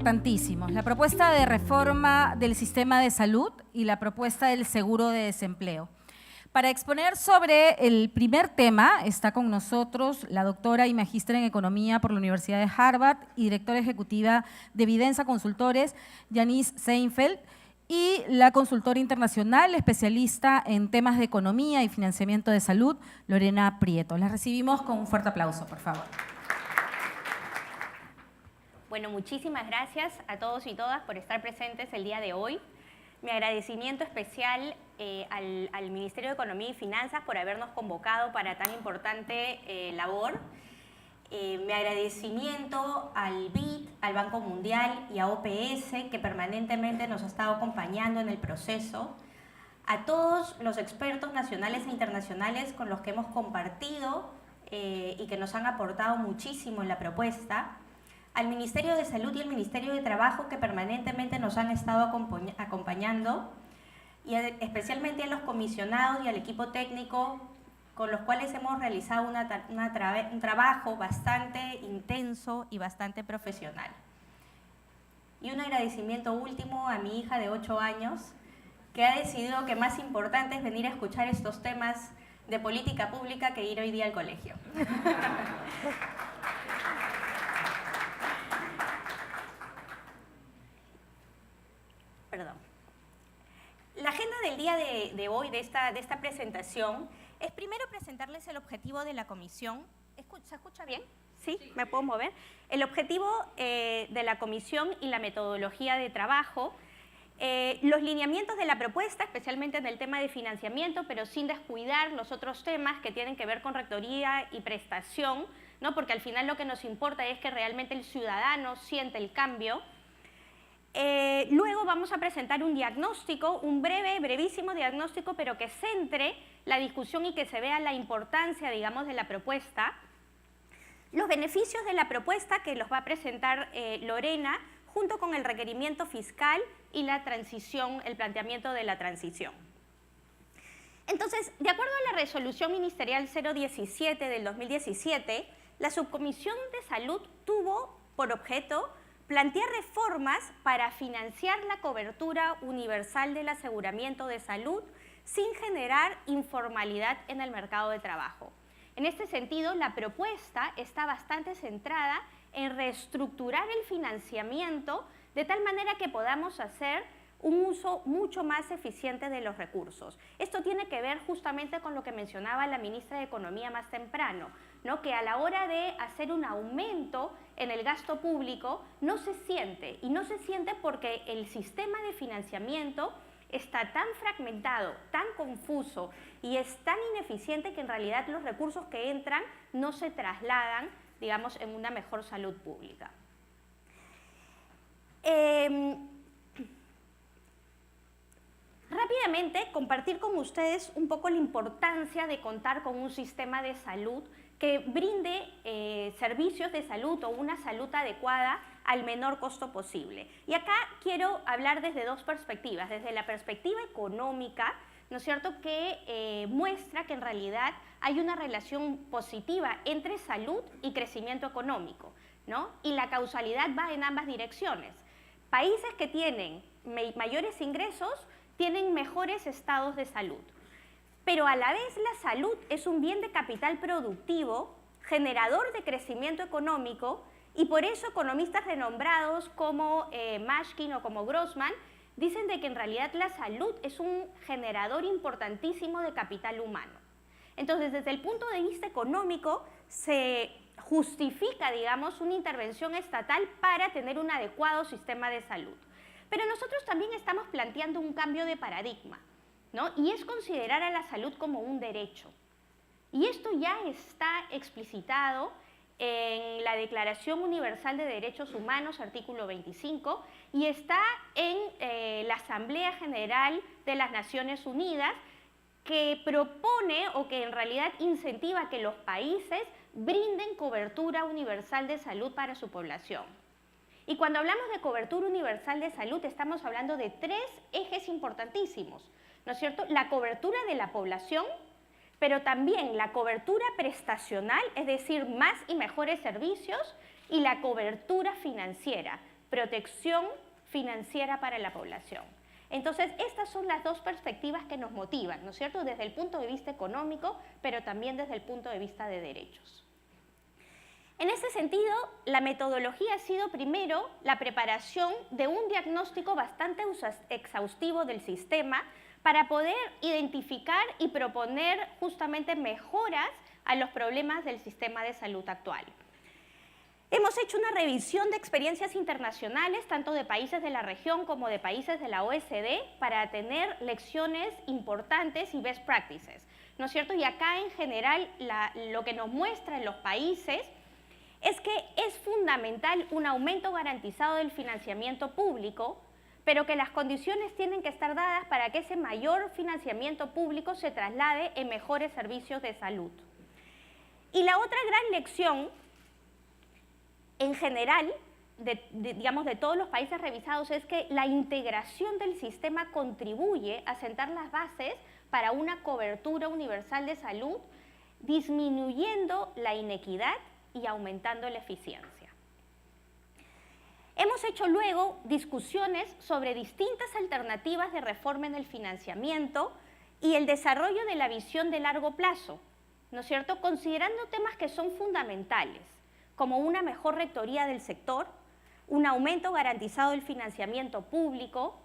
importantísimos, la propuesta de reforma del sistema de salud y la propuesta del seguro de desempleo. Para exponer sobre el primer tema está con nosotros la doctora y magíster en Economía por la Universidad de Harvard y directora ejecutiva de Videnza Consultores, Janice Seinfeld, y la consultora internacional especialista en temas de economía y financiamiento de salud, Lorena Prieto. Las recibimos con un fuerte aplauso, por favor. Bueno, muchísimas gracias a todos y todas por estar presentes el día de hoy. Mi agradecimiento especial al Ministerio de Economía y Finanzas por habernos convocado para tan importante labor. Mi agradecimiento al BID, al Banco Mundial y a OPS, que permanentemente nos ha estado acompañando en el proceso. A todos los expertos nacionales e internacionales con los que hemos compartido y que nos han aportado muchísimo en la propuesta. Al Ministerio de Salud y al Ministerio de Trabajo, que permanentemente nos han estado acompañando, y especialmente a los comisionados y al equipo técnico con los cuales hemos realizado un trabajo bastante intenso y bastante profesional. Y un agradecimiento último a mi hija de 8 años, que ha decidido que más importante es venir a escuchar estos temas de política pública que ir hoy día al colegio. Perdón. La agenda del día de hoy, de esta presentación, es primero presentarles el objetivo de la comisión. ¿Se escucha bien? ¿Sí? ¿Me puedo mover? El objetivo de la comisión y la metodología de trabajo, los lineamientos de la propuesta, especialmente en el tema de financiamiento, pero sin descuidar los otros temas que tienen que ver con rectoría y prestación, ¿no? Porque al final lo que nos importa es que realmente el ciudadano siente el cambio. Luego vamos a presentar un diagnóstico, un brevísimo diagnóstico, pero que centre la discusión y que se vea la importancia, digamos, de la propuesta. Los beneficios de la propuesta que los va a presentar Lorena, junto con el requerimiento fiscal y la transición, el planteamiento de la transición. Entonces, de acuerdo a la resolución ministerial 017 del 2017, la Subcomisión de Salud tuvo por objeto plantear reformas para financiar la cobertura universal del aseguramiento de salud sin generar informalidad en el mercado de trabajo. En este sentido, la propuesta está bastante centrada en reestructurar el financiamiento de tal manera que podamos hacer un uso mucho más eficiente de los recursos. Esto tiene que ver justamente con lo que mencionaba la ministra de Economía más temprano, ¿no? Que a la hora de hacer un aumento en el gasto público no se siente, y no se siente porque el sistema de financiamiento está tan fragmentado, tan confuso y es tan ineficiente que en realidad los recursos que entran no se trasladan, digamos, en una mejor salud pública. Rápidamente compartir con ustedes un poco la importancia de contar con un sistema de salud que brinde servicios de salud o una salud adecuada al menor costo posible. Y acá quiero hablar desde dos perspectivas, desde la perspectiva económica, ¿no es cierto?, que muestra que en realidad hay una relación positiva entre salud y crecimiento económico, ¿no? Y la causalidad va en ambas direcciones. Países que tienen mayores ingresos tienen mejores estados de salud. Pero a la vez la salud es un bien de capital productivo, generador de crecimiento económico, y por eso economistas renombrados como Mashkin o como Grossman dicen de que en realidad la salud es un generador importantísimo de capital humano. Entonces, desde el punto de vista económico, se justifica, digamos, una intervención estatal para tener un adecuado sistema de salud. Pero nosotros también estamos planteando un cambio de paradigma, ¿no? Y es considerar a la salud como un derecho. Y esto ya está explicitado en la Declaración Universal de Derechos Humanos, artículo 25, y está en la Asamblea General de las Naciones Unidas, que propone o que en realidad incentiva que los países brinden cobertura universal de salud para su población. Y cuando hablamos de cobertura universal de salud, estamos hablando de tres ejes importantísimos, ¿no es cierto? La cobertura de la población, pero también la cobertura prestacional, es decir, más y mejores servicios, y la cobertura financiera, protección financiera para la población. Entonces, estas son las dos perspectivas que nos motivan, ¿no es cierto?, desde el punto de vista económico, pero también desde el punto de vista de derechos. En ese sentido, la metodología ha sido primero la preparación de un diagnóstico bastante exhaustivo del sistema para poder identificar y proponer justamente mejoras a los problemas del sistema de salud actual. Hemos hecho una revisión de experiencias internacionales, tanto de países de la región como de países de la OECD, para tener lecciones importantes y best practices, ¿no es cierto? Y acá en general lo que nos muestra en los países es que es fundamental un aumento garantizado del financiamiento público, pero que las condiciones tienen que estar dadas para que ese mayor financiamiento público se traslade en mejores servicios de salud. Y la otra gran lección, en general, digamos, de todos los países revisados, es que la integración del sistema contribuye a sentar las bases para una cobertura universal de salud, disminuyendo la inequidad y aumentando la eficiencia. Hemos hecho luego discusiones sobre distintas alternativas de reforma en el financiamiento y el desarrollo de la visión de largo plazo, ¿no es cierto?, considerando temas que son fundamentales, como una mejor rectoría del sector, un aumento garantizado del financiamiento público,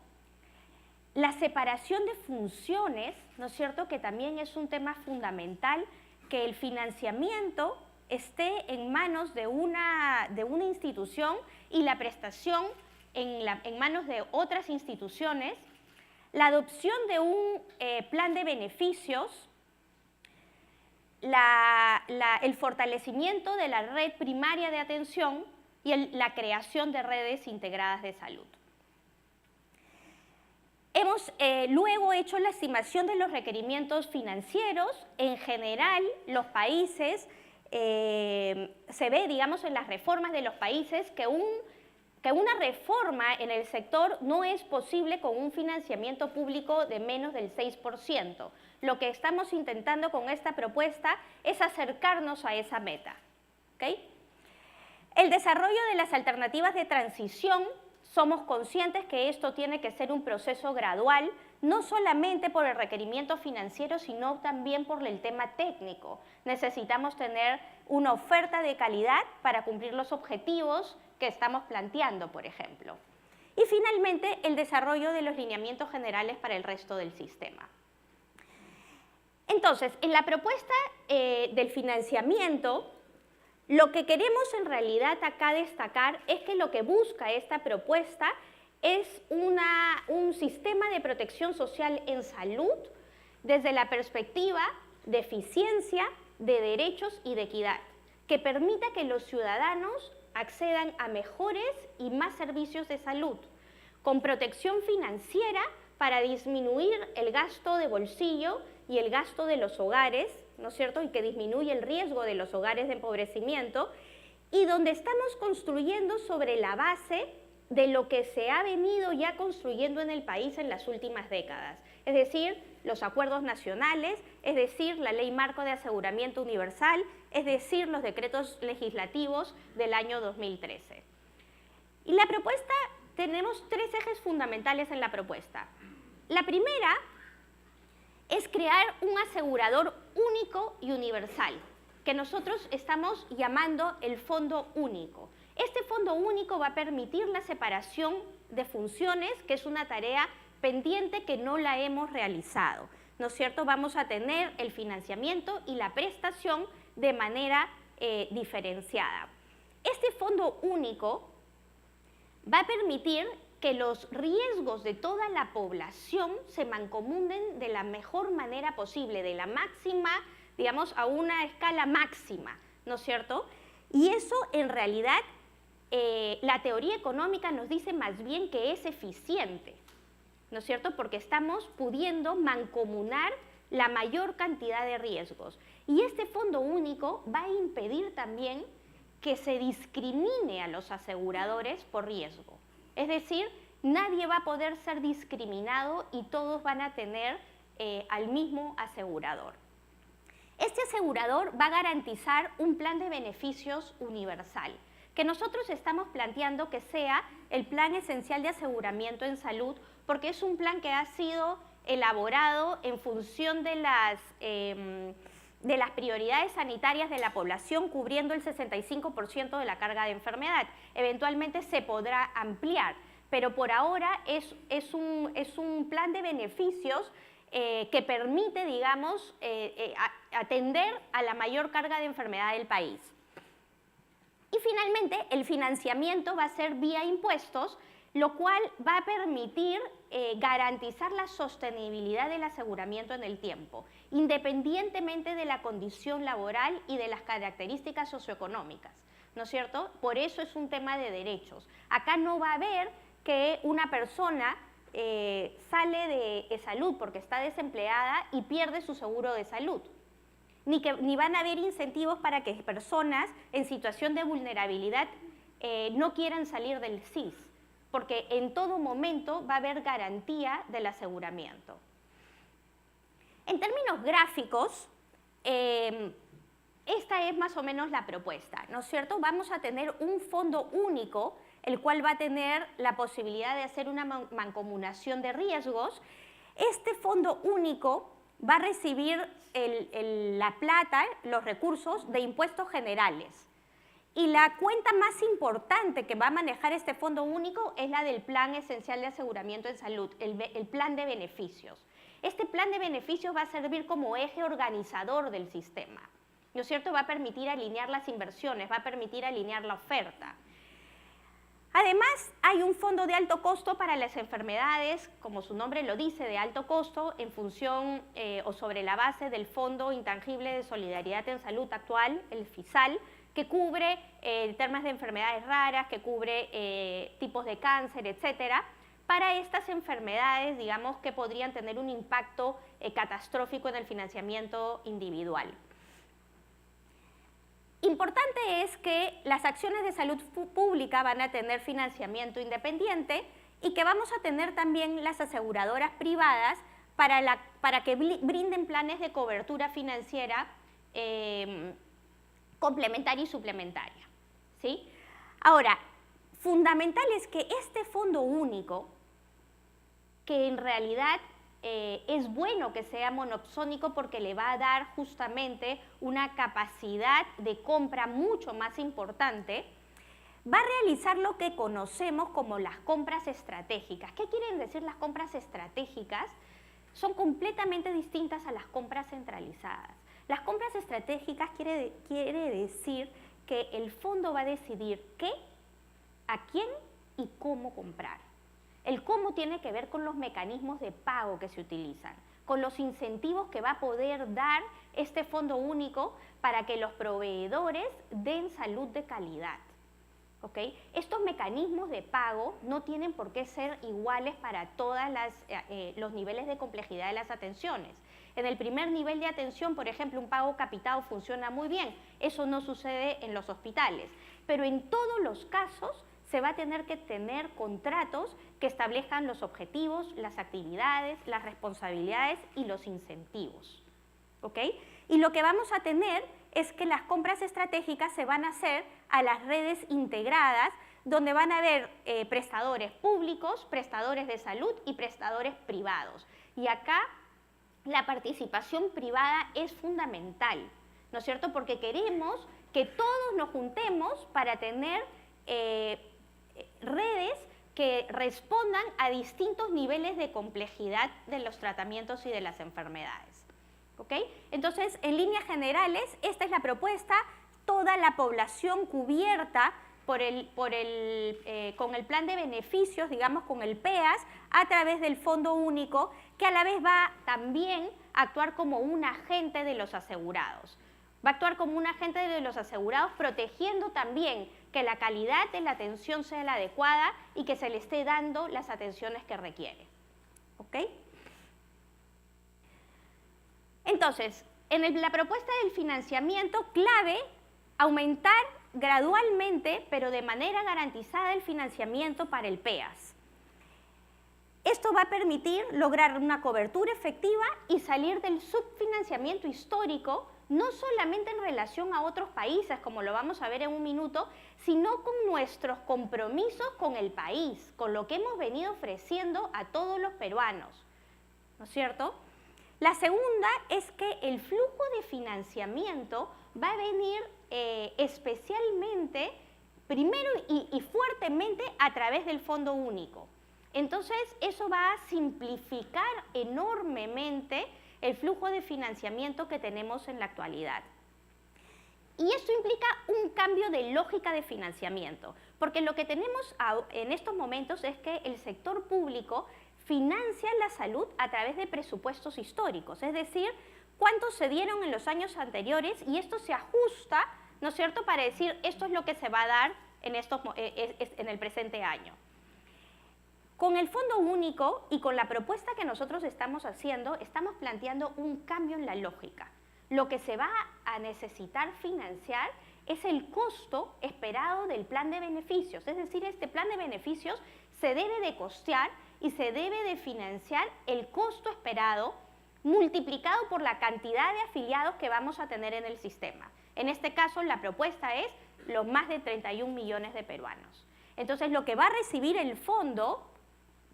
la separación de funciones, ¿no es cierto?, que también es un tema fundamental, que el financiamiento esté en manos de una institución y la prestación en manos de otras instituciones, la adopción de un plan de beneficios, el fortalecimiento de la red primaria de atención y la creación de redes integradas de salud. Hemos luego hecho la estimación de los requerimientos financieros. En general, los países, se ve, digamos, en las reformas de los países que una reforma en el sector no es posible con un financiamiento público de menos del 6%. Lo que estamos intentando con esta propuesta es acercarnos a esa meta, ¿okay? El desarrollo de las alternativas de transición, somos conscientes que esto tiene que ser un proceso gradual, no solamente por el requerimiento financiero, sino también por el tema técnico. Necesitamos tener una oferta de calidad para cumplir los objetivos que estamos planteando, por ejemplo. Y finalmente, el desarrollo de los lineamientos generales para el resto del sistema. Entonces, en la propuesta del financiamiento, lo que queremos en realidad acá destacar es que lo que busca esta propuesta es un sistema de protección social en salud desde la perspectiva de eficiencia, de derechos y de equidad, que permita que los ciudadanos accedan a mejores y más servicios de salud, con protección financiera para disminuir el gasto de bolsillo y el gasto de los hogares, ¿no es cierto?, y que disminuye el riesgo de los hogares de empobrecimiento, y donde estamos construyendo sobre la base de lo que se ha venido ya construyendo en el país en las últimas décadas, es decir, los acuerdos nacionales, es decir, la Ley Marco de Aseguramiento Universal, es decir, los decretos legislativos del año 2013. Y la propuesta, tenemos tres ejes fundamentales en la propuesta. La primera es crear un asegurador único y universal, que nosotros estamos llamando el Fondo Único. Este Fondo Único va a permitir la separación de funciones, que es una tarea pendiente que no la hemos realizado, ¿no es cierto? Vamos a tener el financiamiento y la prestación de manera diferenciada. Este Fondo Único va a permitir que los riesgos de toda la población se mancomunen de la mejor manera posible, de la máxima, digamos, a una escala máxima, ¿no es cierto? Y eso, en realidad, la teoría económica nos dice más bien que es eficiente, ¿no es cierto? Porque estamos pudiendo mancomunar la mayor cantidad de riesgos. Y este Fondo Único va a impedir también que se discrimine a los aseguradores por riesgo. Es decir, nadie va a poder ser discriminado y todos van a tener al mismo asegurador. Este asegurador va a garantizar un plan de beneficios universal, que nosotros estamos planteando que sea el Plan Esencial de Aseguramiento en Salud, porque es un plan que ha sido elaborado en función de las prioridades sanitarias de la población, cubriendo el 65% de la carga de enfermedad. Eventualmente se podrá ampliar, pero por ahora es un plan de beneficios que permite, digamos, atender a la mayor carga de enfermedad del país. Y finalmente, el financiamiento va a ser vía impuestos, lo cual va a permitir garantizar la sostenibilidad del aseguramiento en el tiempo, independientemente de la condición laboral y de las características socioeconómicas, ¿no es cierto? Por eso es un tema de derechos. Acá no va a haber que una persona sale de salud porque está desempleada y pierde su seguro de salud. Ni van a haber incentivos para que personas en situación de vulnerabilidad no quieran salir del SIS, porque en todo momento va a haber garantía del aseguramiento. En términos gráficos, esta es más o menos la propuesta, ¿no es cierto? Vamos a tener un fondo único, el cual va a tener la posibilidad de hacer una mancomunación de riesgos. Este fondo único va a recibir la plata, los recursos de impuestos generales. Y la cuenta más importante que va a manejar este fondo único es la del Plan Esencial de Aseguramiento en Salud, el plan de beneficios. Este plan de beneficios va a servir como eje organizador del sistema, ¿no es cierto? Va a permitir alinear las inversiones, va a permitir alinear la oferta. Además, hay un fondo de alto costo para las enfermedades, como su nombre lo dice, de alto costo, en función o sobre la base del Fondo Intangible de Solidaridad en Salud actual, el FISAL, que cubre temas de enfermedades raras, que cubre tipos de cáncer, etcétera, para estas enfermedades, digamos, que podrían tener un impacto catastrófico en el financiamiento individual. Importante es que las acciones de salud pública van a tener financiamiento independiente y que vamos a tener también las aseguradoras privadas para que brinden planes de cobertura financiera complementaria y suplementaria, ¿sí? Ahora, fundamental es que este fondo único, que en realidad es bueno que sea monopsónico porque le va a dar justamente una capacidad de compra mucho más importante, va a realizar lo que conocemos como las compras estratégicas. ¿Qué quieren decir las compras estratégicas? Son completamente distintas a las compras centralizadas. Las compras estratégicas quiere decir que el fondo va a decidir qué, a quién y cómo comprar. El cómo tiene que ver con los mecanismos de pago que se utilizan, con los incentivos que va a poder dar este fondo único para que los proveedores den salud de calidad. ¿Okay? Estos mecanismos de pago no tienen por qué ser iguales para todos los niveles de complejidad de las atenciones. En el primer nivel de atención, por ejemplo, un pago capitado funciona muy bien. Eso no sucede en los hospitales. Pero en todos los casos se va a tener que tener contratos que establezcan los objetivos, las actividades, las responsabilidades y los incentivos. ¿Okay? Y lo que vamos a tener es que las compras estratégicas se van a hacer a las redes integradas, donde van a haber prestadores públicos, prestadores de salud y prestadores privados. Y acá la participación privada es fundamental, ¿no es cierto? Porque queremos que todos nos juntemos para tener redes que respondan a distintos niveles de complejidad de los tratamientos y de las enfermedades. ¿Okay? Entonces, en líneas generales, esta es la propuesta, toda la población cubierta con el plan de beneficios, digamos con el PEAS, a través del Fondo Único, que a la vez va también a actuar como un agente de los asegurados. Va a actuar como un agente de los asegurados, protegiendo también que la calidad de la atención sea la adecuada y que se le esté dando las atenciones que requiere. ¿Ok? Entonces, en la propuesta del financiamiento, clave aumentar gradualmente, pero de manera garantizada, el financiamiento para el PEAS. Esto va a permitir lograr una cobertura efectiva y salir del subfinanciamiento histórico no solamente en relación a otros países, como lo vamos a ver en un minuto, sino con nuestros compromisos con el país, con lo que hemos venido ofreciendo a todos los peruanos, ¿no es cierto? La segunda es que el flujo de financiamiento va a venir especialmente, primero y fuertemente a través del Fondo Único. Entonces, eso va a simplificar enormemente el flujo de financiamiento que tenemos en la actualidad. Y esto implica un cambio de lógica de financiamiento, porque lo que tenemos en estos momentos es que el sector público financia la salud a través de presupuestos históricos, es decir, cuántos se dieron en los años anteriores y esto se ajusta, ¿no es cierto?, para decir esto es lo que se va a dar en el presente año. Con el Fondo Único y con la propuesta que nosotros estamos haciendo, estamos planteando un cambio en la lógica. Lo que se va a necesitar financiar es el costo esperado del plan de beneficios, es decir, este plan de beneficios se debe de costear y se debe de financiar el costo esperado multiplicado por la cantidad de afiliados que vamos a tener en el sistema. En este caso, la propuesta es los más de 31 millones de peruanos. Entonces, lo que va a recibir el fondo,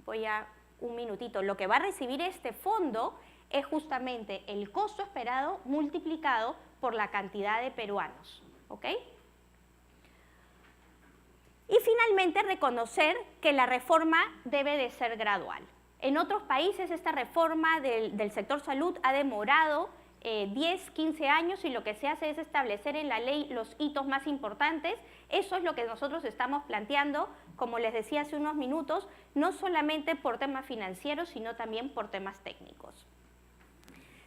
lo que va a recibir este fondo es justamente el costo esperado multiplicado por la cantidad de peruanos, ¿ok? Y finalmente, reconocer que la reforma debe de ser gradual. En otros países esta reforma del sector salud ha demorado 10, 15 años y lo que se hace es establecer en la ley los hitos más importantes. Eso es lo que nosotros estamos planteando, como les decía hace unos minutos, no solamente por temas financieros, sino también por temas técnicos.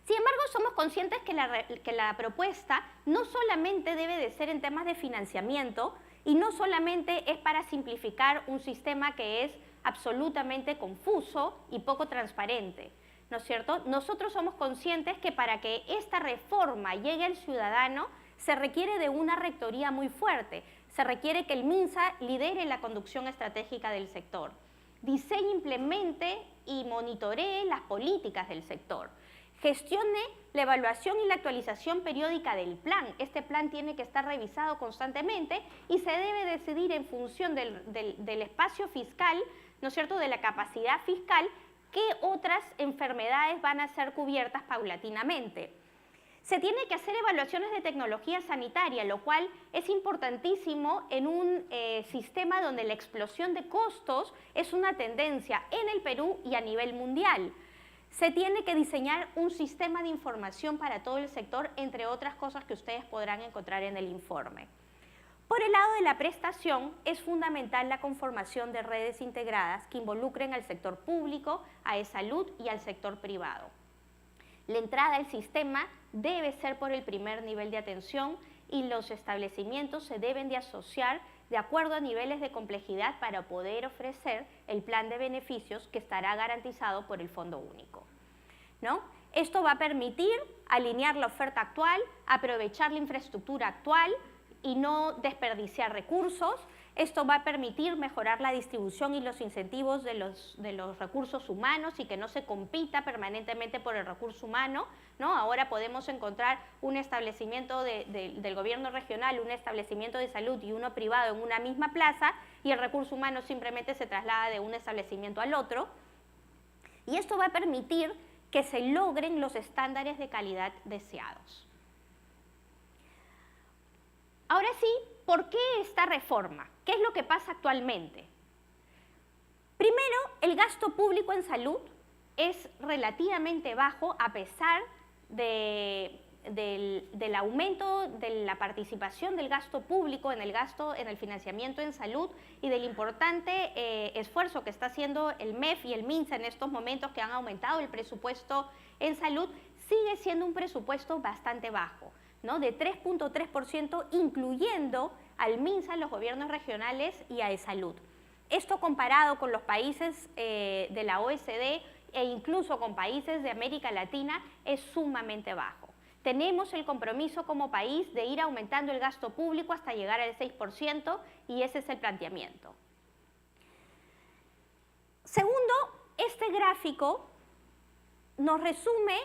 Sin embargo, somos conscientes que la propuesta no solamente debe de ser en temas de financiamiento y no solamente es para simplificar un sistema que es absolutamente confuso y poco transparente, ¿no es cierto? Nosotros somos conscientes que para que esta reforma llegue al ciudadano se requiere de una rectoría muy fuerte, se requiere que el MINSA lidere la conducción estratégica del sector, diseñe, implemente y monitoree las políticas del sector, gestione la evaluación y la actualización periódica del plan. Este plan tiene que estar revisado constantemente y se debe decidir en función del espacio fiscal, ¿no es cierto?, de la capacidad fiscal, qué otras enfermedades van a ser cubiertas paulatinamente. Se tiene que hacer evaluaciones de tecnología sanitaria, lo cual es importantísimo en un sistema donde la explosión de costos es una tendencia en el Perú y a nivel mundial. Se tiene que diseñar un sistema de información para todo el sector, entre otras cosas que ustedes podrán encontrar en el informe. Por el lado de la prestación, es fundamental la conformación de redes integradas que involucren al sector público, a e-salud y al sector privado. La entrada al sistema debe ser por el primer nivel de atención y los establecimientos se deben de asociar de acuerdo a niveles de complejidad para poder ofrecer el plan de beneficios que estará garantizado por el Fondo Único, ¿no? Esto va a permitir alinear la oferta actual, aprovechar la infraestructura actual y no desperdiciar recursos. Esto va a permitir mejorar la distribución y los incentivos de los recursos humanos y que no se compita permanentemente por el recurso humano, ¿no? Ahora podemos encontrar un establecimiento del gobierno regional, un establecimiento de salud y uno privado en una misma plaza y el recurso humano simplemente se traslada de un establecimiento al otro. Y esto va a permitir que se logren los estándares de calidad deseados. Ahora sí, ¿por qué esta reforma? ¿Qué es lo que pasa actualmente? Primero, el gasto público en salud es relativamente bajo a pesar del aumento de la participación del gasto público en el financiamiento en salud y del importante esfuerzo que está haciendo el MEF y el MINSA en estos momentos que han aumentado el presupuesto en salud, sigue siendo un presupuesto bastante bajo, ¿no? De 3.3%, incluyendo al MINSA, los gobiernos regionales y a e-salud. Esto comparado con los países de la OECD e incluso con países de América Latina es sumamente bajo. Tenemos el compromiso como país de ir aumentando el gasto público hasta llegar al 6% y ese es el planteamiento. Segundo, este gráfico nos resume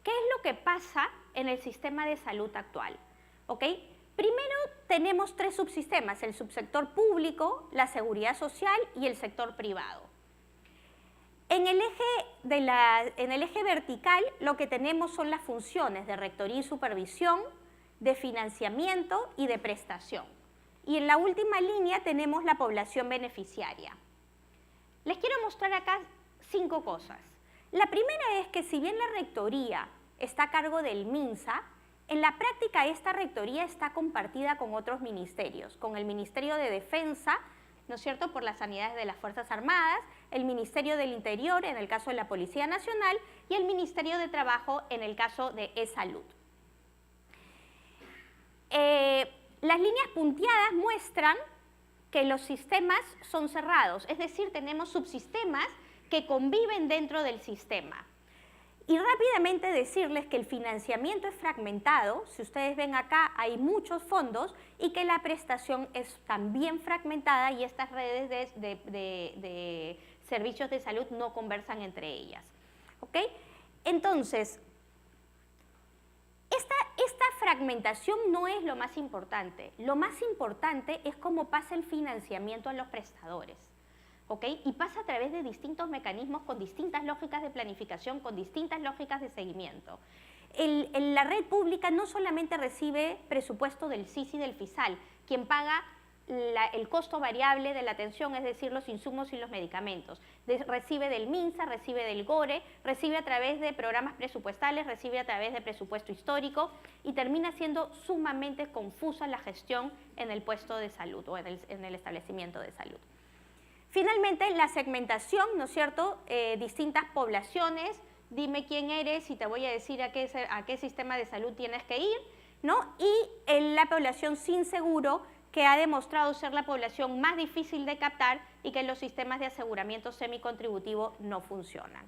qué es lo que pasa en el sistema de salud actual. ¿Ok? Primero tenemos 3 subsistemas, el subsector público, la seguridad social y el sector privado. En el eje vertical lo que tenemos son las funciones de rectoría y supervisión, de financiamiento y de prestación. Y en la última línea tenemos la población beneficiaria. Les quiero mostrar acá 5 cosas. La primera es que si bien la rectoría está a cargo del MINSA, en la práctica esta rectoría está compartida con otros ministerios, con el Ministerio de Defensa, ¿no es cierto?, por las sanidades de las Fuerzas Armadas, el Ministerio del Interior en el caso de la Policía Nacional y el Ministerio de Trabajo en el caso de E-Salud. Las líneas punteadas muestran que los sistemas son cerrados, es decir, tenemos subsistemas que conviven dentro del sistema. Y rápidamente decirles que el financiamiento es fragmentado, si ustedes ven acá hay muchos fondos y que la prestación es también fragmentada y estas redes de servicios de salud no conversan entre ellas. ¿Ok? Entonces, esta fragmentación no es lo más importante. Lo más importante es cómo pasa el financiamiento a los prestadores. ¿Ok? Y pasa a través de distintos mecanismos con distintas lógicas de planificación, con distintas lógicas de seguimiento. La red pública no solamente recibe presupuesto del CIS y del FISAL, quien paga el costo variable de la atención, es decir, los insumos y los medicamentos. Recibe del MINSA, recibe del GORE, recibe a través de programas presupuestales, recibe a través de presupuesto histórico y termina siendo sumamente confusa la gestión en el puesto de salud o en el establecimiento de salud. Finalmente, la segmentación, ¿no es cierto?, distintas poblaciones, dime quién eres y te voy a decir a qué sistema de salud tienes que ir, ¿no? Y la población sin seguro, que ha demostrado ser la población más difícil de captar y que los sistemas de aseguramiento semicontributivo no funcionan.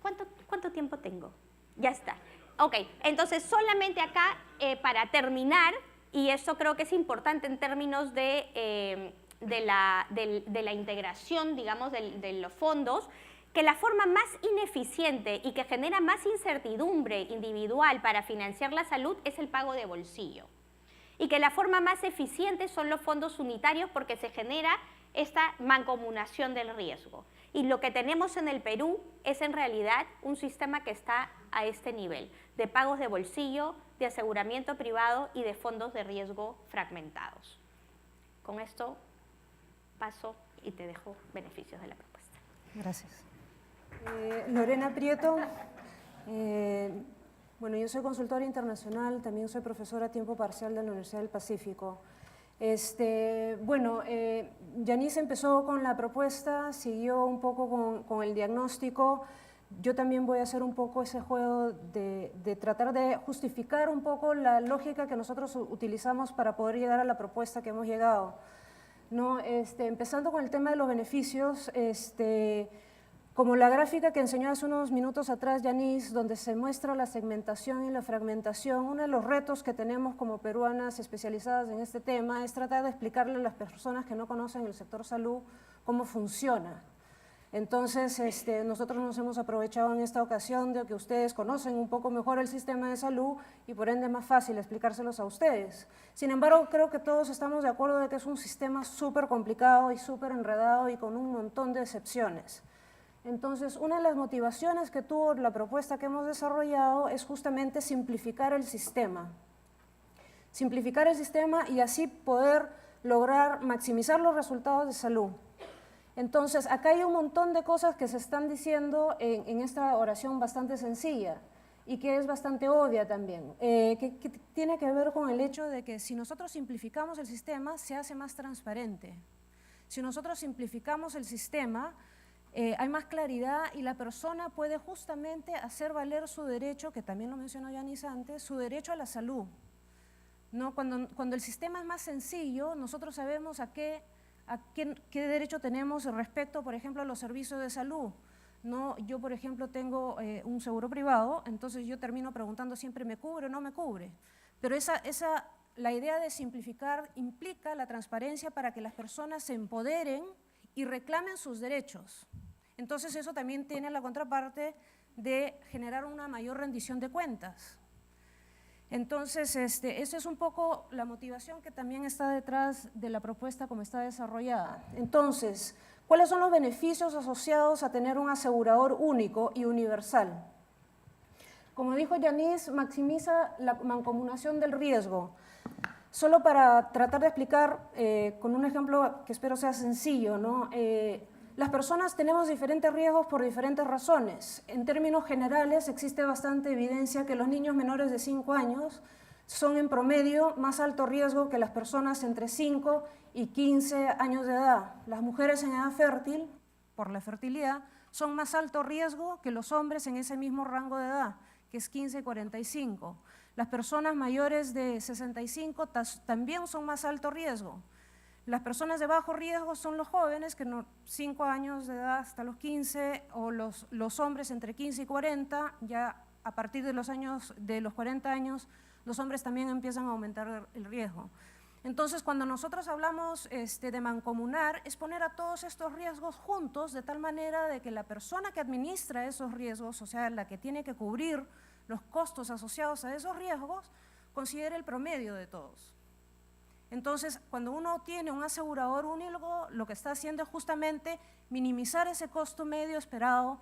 ¿Cuánto tiempo tengo? Ya está. Ok, entonces solamente acá para terminar, y esto creo que es importante en términos de la integración, digamos, de los fondos, que la forma más ineficiente y que genera más incertidumbre individual para financiar la salud es el pago de bolsillo. Y que la forma más eficiente son los fondos unitarios porque se genera esta mancomunación del riesgo. Y lo que tenemos en el Perú es en realidad un sistema que está a este nivel, de pagos de bolsillo, de aseguramiento privado y de fondos de riesgo fragmentados. Con esto paso y te dejo beneficios de la propuesta. Gracias. Lorena Prieto. Bueno, yo soy consultora internacional, también soy profesora a tiempo parcial de la Universidad del Pacífico. Yanis empezó con la propuesta, siguió un poco con el diagnóstico. Yo también voy a hacer un poco ese juego de tratar de justificar un poco la lógica que nosotros utilizamos para poder llegar a la propuesta que hemos llegado. ¿No? Empezando con el tema de los beneficios, como la gráfica que enseñó hace unos minutos atrás Yanis, donde se muestra la segmentación y la fragmentación, uno de los retos que tenemos como peruanas especializadas en este tema es tratar de explicarle a las personas que no conocen el sector salud cómo funciona. Entonces, nosotros nos hemos aprovechado en esta ocasión de que ustedes conocen un poco mejor el sistema de salud y por ende es más fácil explicárselos a ustedes. Sin embargo, creo que todos estamos de acuerdo de que es un sistema súper complicado y súper enredado y con un montón de excepciones. Entonces, una de las motivaciones que tuvo la propuesta que hemos desarrollado es justamente simplificar el sistema. Simplificar el sistema y así poder lograr maximizar los resultados de salud. Entonces, acá hay un montón de cosas que se están diciendo en esta oración bastante sencilla y que es bastante obvia también, que tiene que ver con el hecho de que si nosotros simplificamos el sistema, se hace más transparente. Si nosotros simplificamos el sistema, hay más claridad y la persona puede justamente hacer valer su derecho, que también lo mencionó Yanis antes, su derecho a la salud. ¿No? Cuando el sistema es más sencillo, nosotros sabemos qué derecho tenemos respecto, por ejemplo, a los servicios de salud. ¿No? Yo, por ejemplo, tengo un seguro privado, entonces yo termino preguntando siempre, ¿me cubre o no me cubre? Pero la idea de simplificar implica la transparencia para que las personas se empoderen y reclamen sus derechos. Entonces eso también tiene la contraparte de generar una mayor rendición de cuentas. Entonces, esa es un poco la motivación que también está detrás de la propuesta como está desarrollada. Entonces, ¿cuáles son los beneficios asociados a tener un asegurador único y universal? Como dijo Yanis, maximiza la mancomunación del riesgo. Solo para tratar de explicar con un ejemplo que espero sea sencillo, ¿no? Las personas tenemos diferentes riesgos por diferentes razones. En términos generales, existe bastante evidencia que los niños menores de 5 años son en promedio más alto riesgo que las personas entre 5 y 15 años de edad. Las mujeres en edad fértil, por la fertilidad, son más alto riesgo que los hombres en ese mismo rango de edad, que es 15 y 45. Las personas mayores de 65 también son más alto riesgo. Las personas de bajo riesgo son los jóvenes, que 5 años de edad hasta los 15, o los hombres entre 15 y 40, ya a partir de los 40 años, los hombres también empiezan a aumentar el riesgo. Entonces, cuando nosotros hablamos de mancomunar, es poner a todos estos riesgos juntos, de tal manera de que la persona que administra esos riesgos, o sea, la que tiene que cubrir los costos asociados a esos riesgos, considere el promedio de todos. Entonces, cuando uno tiene un asegurador único, lo que está haciendo es justamente minimizar ese costo medio esperado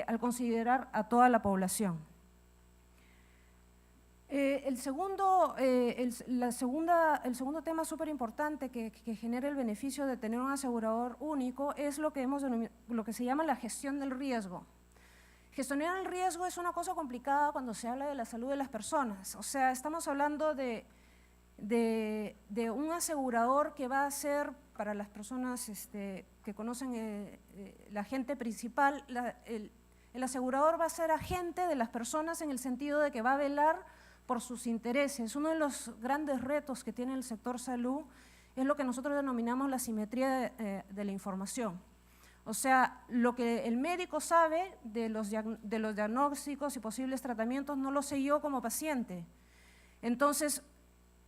al considerar a toda la población. El segundo tema súper importante que genera el beneficio de tener un asegurador único es lo que se llama la gestión del riesgo. Gestionar el riesgo es una cosa complicada cuando se habla de la salud de las personas. O sea, estamos hablando de un asegurador que va a ser, para las personas que conocen la agente principal, el asegurador va a ser agente de las personas en el sentido de que va a velar por sus intereses. Uno de los grandes retos que tiene el sector salud es lo que nosotros denominamos la simetría de la información. O sea, lo que el médico sabe de los diagnósticos y posibles tratamientos no lo sé yo como paciente. Entonces,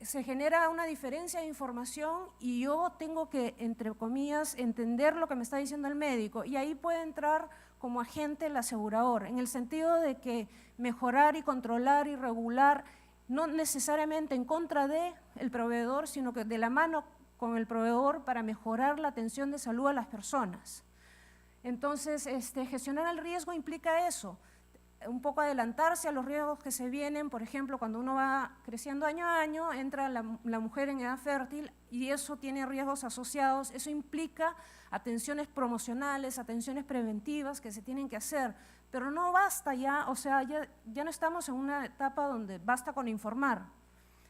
se genera una diferencia de información y yo tengo que, entre comillas, entender lo que me está diciendo el médico, y ahí puede entrar como agente el asegurador, en el sentido de que mejorar y controlar y regular, no necesariamente en contra del proveedor, sino que de la mano con el proveedor para mejorar la atención de salud a las personas. Entonces, gestionar el riesgo implica eso, un poco adelantarse a los riesgos que se vienen. Por ejemplo, cuando uno va creciendo año a año, entra la mujer en edad fértil y eso tiene riesgos asociados. Eso implica atenciones promocionales, atenciones preventivas que se tienen que hacer, pero no basta ya, o sea, ya no estamos en una etapa donde basta con informar.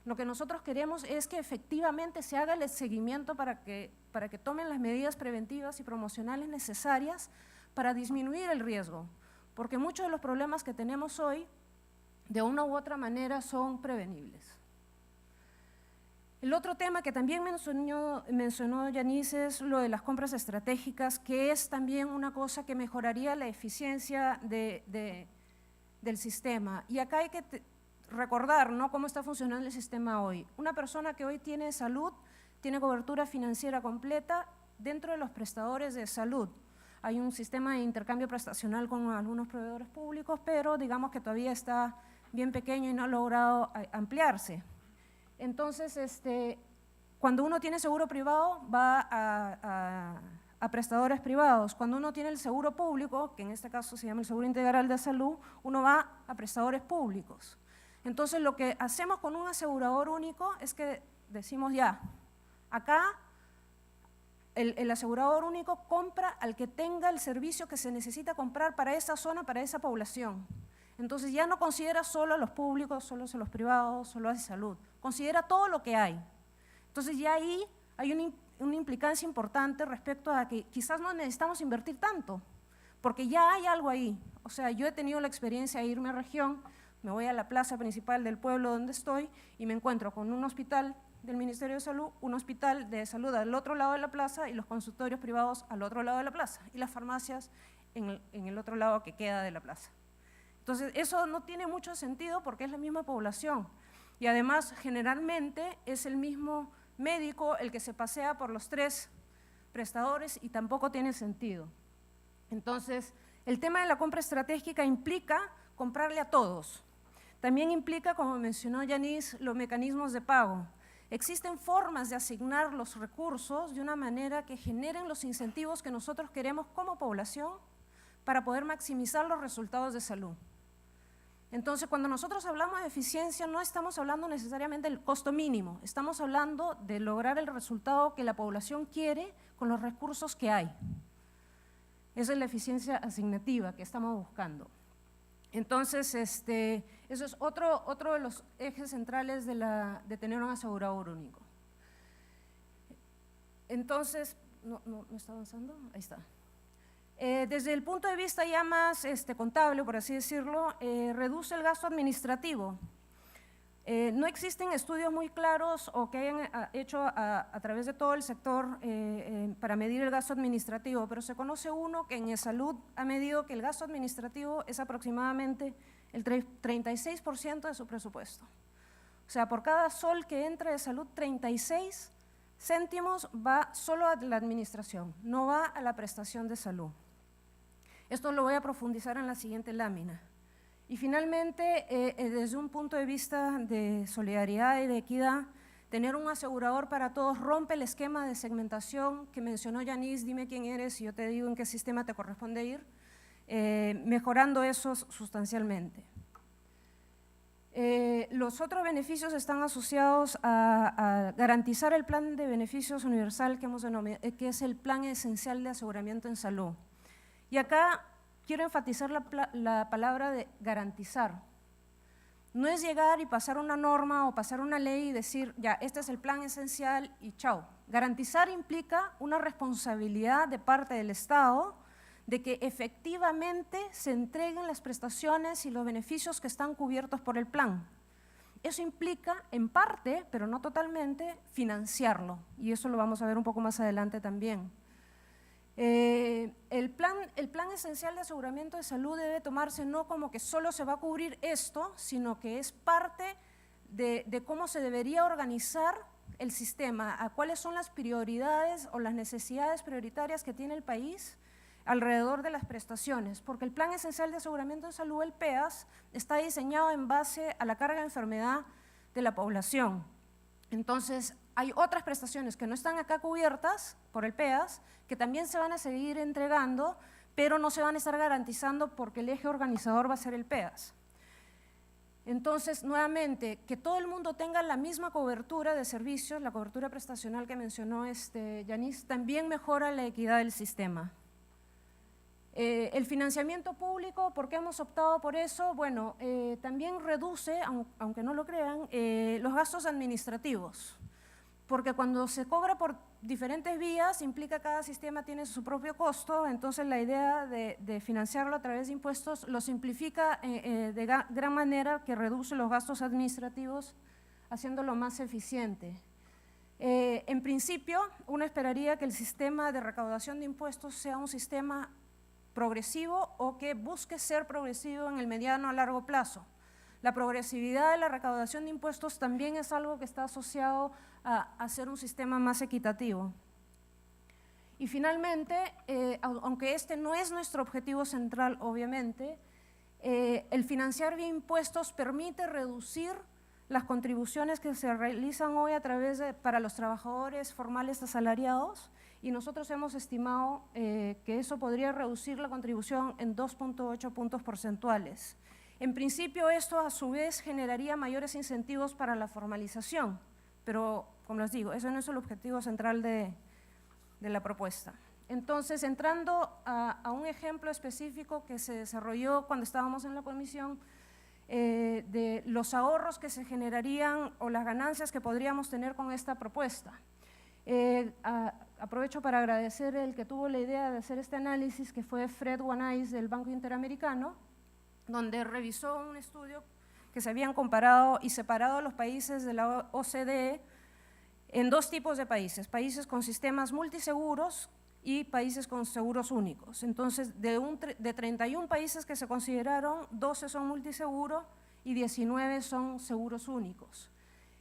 Lo que nosotros queremos es que efectivamente se haga el seguimiento para que tomen las medidas preventivas y promocionales necesarias para disminuir el riesgo. Porque muchos de los problemas que tenemos hoy, de una u otra manera, son prevenibles. El otro tema que también mencionó Yanis es lo de las compras estratégicas, que es también una cosa que mejoraría la eficiencia del sistema. Y acá hay que recordar, ¿no?, cómo está funcionando el sistema hoy. Una persona que hoy tiene salud, tiene cobertura financiera completa dentro de los prestadores de salud. Hay un sistema de intercambio prestacional con algunos proveedores públicos, pero digamos que todavía está bien pequeño y no ha logrado ampliarse. Entonces, cuando uno tiene seguro privado, va a prestadores privados. Cuando uno tiene el seguro público, que en este caso se llama el seguro integral de salud, uno va a prestadores públicos. Entonces, lo que hacemos con un asegurador único es que decimos ya, acá el asegurador único compra al que tenga el servicio que se necesita comprar para esa zona, para esa población. Entonces ya no considera solo a los públicos, solo a los privados, solo a la salud, considera todo lo que hay. Entonces ya ahí hay una implicancia importante respecto a que quizás no necesitamos invertir tanto, porque ya hay algo ahí. O sea, yo he tenido la experiencia de irme a región, me voy a la plaza principal del pueblo donde estoy y me encuentro con un hospital del Ministerio de Salud, un hospital de salud al otro lado de la plaza y los consultorios privados al otro lado de la plaza y las farmacias en el otro lado que queda de la plaza. Entonces, eso no tiene mucho sentido porque es la misma población y además generalmente es el mismo médico el que se pasea por los 3 prestadores y tampoco tiene sentido. Entonces, El tema de la compra estratégica implica comprarle a todos. También implica, como mencionó Yanis, los mecanismos de pago. Existen formas de asignar los recursos de una manera que generen los incentivos que nosotros queremos como población para poder maximizar los resultados de salud. Entonces, cuando nosotros hablamos de eficiencia, no estamos hablando necesariamente del costo mínimo, estamos hablando de lograr el resultado que la población quiere con los recursos que hay. Esa es la eficiencia asignativa que estamos buscando. Entonces, eso es otro de los ejes centrales de tener un asegurador único. Entonces, ¿no está avanzando? Ahí está. Desde el punto de vista ya más contable, por así decirlo, reduce el gasto administrativo. No existen estudios muy claros o que hayan hecho a través de todo el sector para medir el gasto administrativo, pero se conoce uno que en salud ha medido que el gasto administrativo es aproximadamente el 36% de su presupuesto. O sea, por cada sol que entra de salud, 36 céntimos va solo a la administración, no va a la prestación de salud. Esto lo voy a profundizar en la siguiente lámina. Y finalmente, desde un punto de vista de solidaridad y de equidad, tener un asegurador para todos rompe el esquema de segmentación que mencionó Yanis, dime quién eres y yo te digo en qué sistema te corresponde ir, mejorando eso sustancialmente. Los otros beneficios están asociados a garantizar el plan de beneficios universal que hemos denominado, que es el plan esencial de aseguramiento en salud. Y acá quiero enfatizar la palabra de garantizar. No es llegar y pasar una norma o pasar una ley y decir, ya, este es el plan esencial y chao. Garantizar implica una responsabilidad de parte del Estado de que efectivamente se entreguen las prestaciones y los beneficios que están cubiertos por el plan. Eso implica, en parte, pero no totalmente, financiarlo. Y eso lo vamos a ver un poco más adelante también. El plan esencial de aseguramiento de salud debe tomarse no como que solo se va a cubrir esto, sino que es parte de cómo se debería organizar el sistema, a cuáles son las prioridades o las necesidades prioritarias que tiene el país alrededor de las prestaciones, porque el Plan Esencial de Aseguramiento de Salud, el PEAS, está diseñado en base a la carga de enfermedad de la población. Entonces, hay otras prestaciones que no están acá cubiertas por el PEAS, que también se van a seguir entregando, pero no se van a estar garantizando porque el eje organizador va a ser el PEAS. Entonces, nuevamente, que todo el mundo tenga la misma cobertura de servicios, la cobertura prestacional que mencionó Yanis, también mejora la equidad del sistema. El financiamiento público, ¿por qué hemos optado por eso? Bueno, también reduce, aunque no lo crean, los gastos administrativos, porque cuando se cobra por diferentes vías, implica que cada sistema tiene su propio costo, entonces la idea de financiarlo a través de impuestos lo simplifica de gran manera, que reduce los gastos administrativos, haciéndolo más eficiente. En principio, uno esperaría que el sistema de recaudación de impuestos sea un sistema progresivo o que busque ser progresivo en el mediano a largo plazo. La progresividad de la recaudación de impuestos también es algo que está asociado a hacer un sistema más equitativo. Y finalmente, aunque este no es nuestro objetivo central, obviamente, el financiar vía impuestos permite reducir las contribuciones que se realizan hoy a través para los trabajadores formales asalariados, y nosotros hemos estimado que eso podría reducir la contribución en 2.8 puntos porcentuales. En principio, esto a su vez generaría mayores incentivos para la formalización, pero como les digo, ese no es el objetivo central de la propuesta. Entonces, entrando a un ejemplo específico que se desarrolló cuando estábamos en la comisión, de los ahorros que se generarían o las ganancias que podríamos tener con esta propuesta. Aprovecho para agradecer el que tuvo la idea de hacer este análisis, que fue Fred Wanais del Banco Interamericano, donde revisó un estudio que se habían comparado y separado los países de la OCDE en dos tipos de países, países con sistemas multiseguros y países con seguros únicos. Entonces, de 31 países que se consideraron, 12 son multiseguros y 19 son seguros únicos.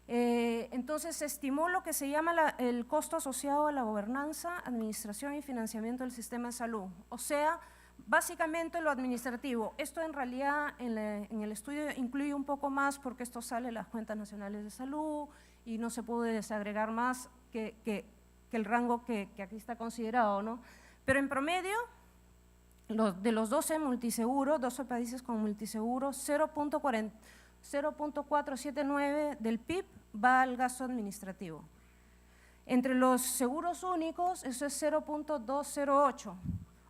Entonces, se estimó lo que se llama el costo asociado a la gobernanza, administración y financiamiento del sistema de salud, o sea, Básicamente lo administrativo. Esto en realidad en el estudio incluye un poco más porque esto sale de las cuentas nacionales de salud y no se puede desagregar más que el rango que aquí está considerado, ¿no? Pero en promedio, de los 12 multiseguros, 12 países con multiseguro, 0.479 del PIB va al gasto administrativo. Entre los seguros únicos, eso es 0.208.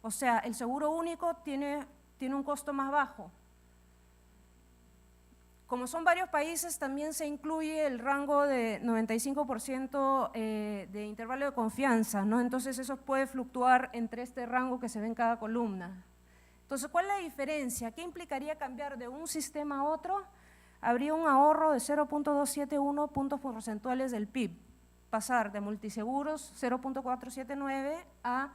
O sea, el seguro único tiene un costo más bajo. Como son varios países, también se incluye el rango de 95% de intervalo de confianza, ¿no? Entonces eso puede fluctuar entre este rango que se ve en cada columna. Entonces, ¿cuál es la diferencia? ¿Qué implicaría cambiar de un sistema a otro? Habría un ahorro de 0.271 puntos porcentuales del PIB, pasar de multiseguros 0.479 a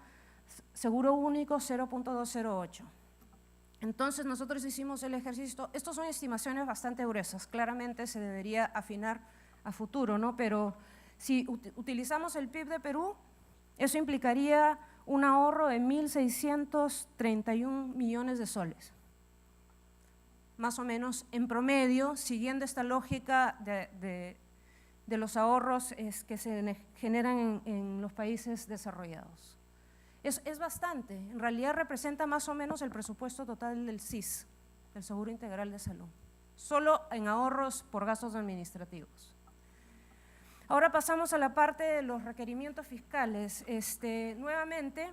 seguro único 0.208. Entonces nosotros hicimos el ejercicio, estos son estimaciones bastante gruesas, claramente se debería afinar a futuro, ¿no? Pero si utilizamos el PIB de Perú, eso implicaría un ahorro de 1.631 millones de soles, más o menos en promedio, siguiendo esta lógica de los ahorros que se generan en los países desarrollados. Es bastante, en realidad representa más o menos el presupuesto total del SIS, del Seguro Integral de Salud, solo en ahorros por gastos administrativos. Ahora pasamos a la parte de los requerimientos fiscales. Nuevamente,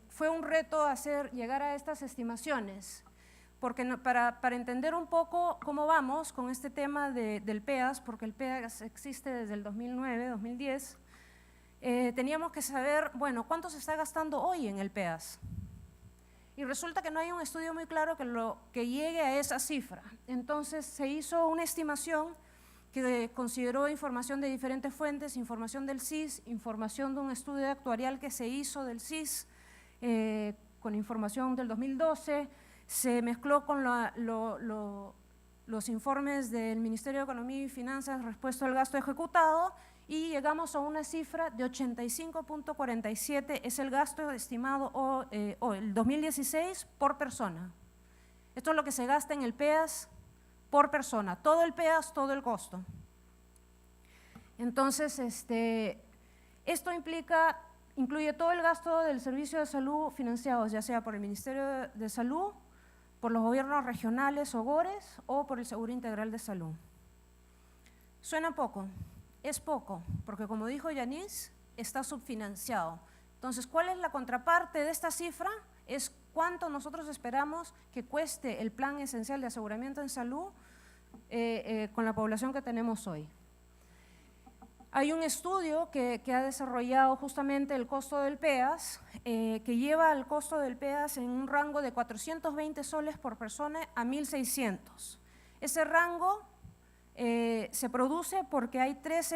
fue un reto llegar a estas estimaciones, porque para entender un poco cómo vamos con este tema del PEAS, porque el PEAS existe desde el 2009, 2010, teníamos que saber, bueno, ¿cuánto se está gastando hoy en el PEAS? Y resulta que no hay un estudio muy claro que llegue a esa cifra. Entonces se hizo una estimación que consideró información de diferentes fuentes, información del CIS, información de un estudio actuarial que se hizo del CIS, con información del 2012, se mezcló con los informes del Ministerio de Economía y Finanzas respecto al gasto ejecutado y llegamos a una cifra de 85.47, es el gasto estimado el 2016 por persona. Esto es lo que se gasta en el PEAS por persona, todo el PEAS, todo el costo. Entonces, esto incluye todo el gasto del servicio de salud financiados, ya sea por el Ministerio de Salud, por los gobiernos regionales o GORES o por el Seguro Integral de Salud. Suena poco, es poco, porque como dijo Yanis, está subfinanciado. Entonces, ¿cuál es la contraparte de esta cifra? Es cuánto nosotros esperamos que cueste el plan esencial de aseguramiento en salud con la población que tenemos hoy. Hay un estudio que ha desarrollado justamente el costo del PEAS, que lleva el costo del PEAS en un rango de 420 soles por persona a 1.600. Ese rango se produce porque hay tres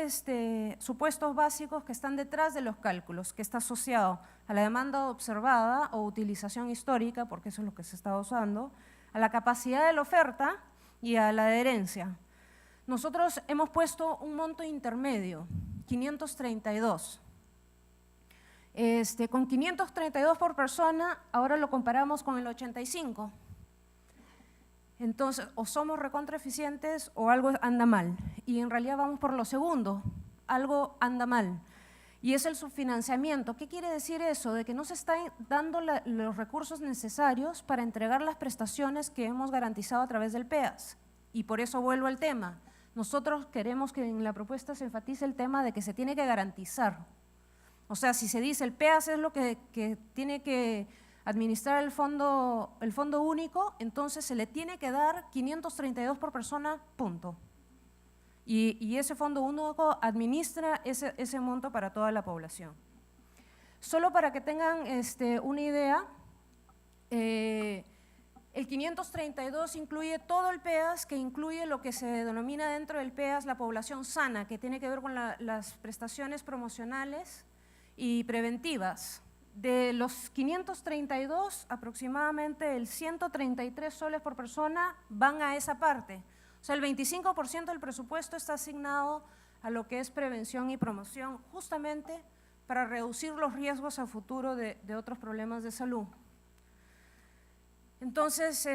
supuestos básicos que están detrás de los cálculos, que está asociado a la demanda observada o utilización histórica, porque eso es lo que se está usando, a la capacidad de la oferta y a la adherencia. Nosotros hemos puesto un monto intermedio, 532. Con 532 por persona, ahora lo comparamos con el 85. Entonces, o somos recontraeficientes o algo anda mal. Y en realidad vamos por lo segundo, algo anda mal. Y es el subfinanciamiento. ¿Qué quiere decir eso? De que no se están dando los recursos necesarios para entregar las prestaciones que hemos garantizado a través del PEAS. Y por eso vuelvo al tema. Nosotros queremos que en la propuesta se enfatice el tema de que se tiene que garantizar. O sea, si se dice el PEAS es lo que tiene que administrar el fondo único, entonces se le tiene que dar 532 por persona, punto. Y ese fondo único administra ese monto para toda la población. Solo para que tengan una idea, el 532 incluye todo el PEAS, que incluye lo que se denomina dentro del PEAS la población sana, que tiene que ver con las prestaciones promocionales y preventivas. De los 532, aproximadamente el 133 soles por persona van a esa parte. O sea, el 25% del presupuesto está asignado a lo que es prevención y promoción, justamente para reducir los riesgos a futuro de otros problemas de salud. Entonces,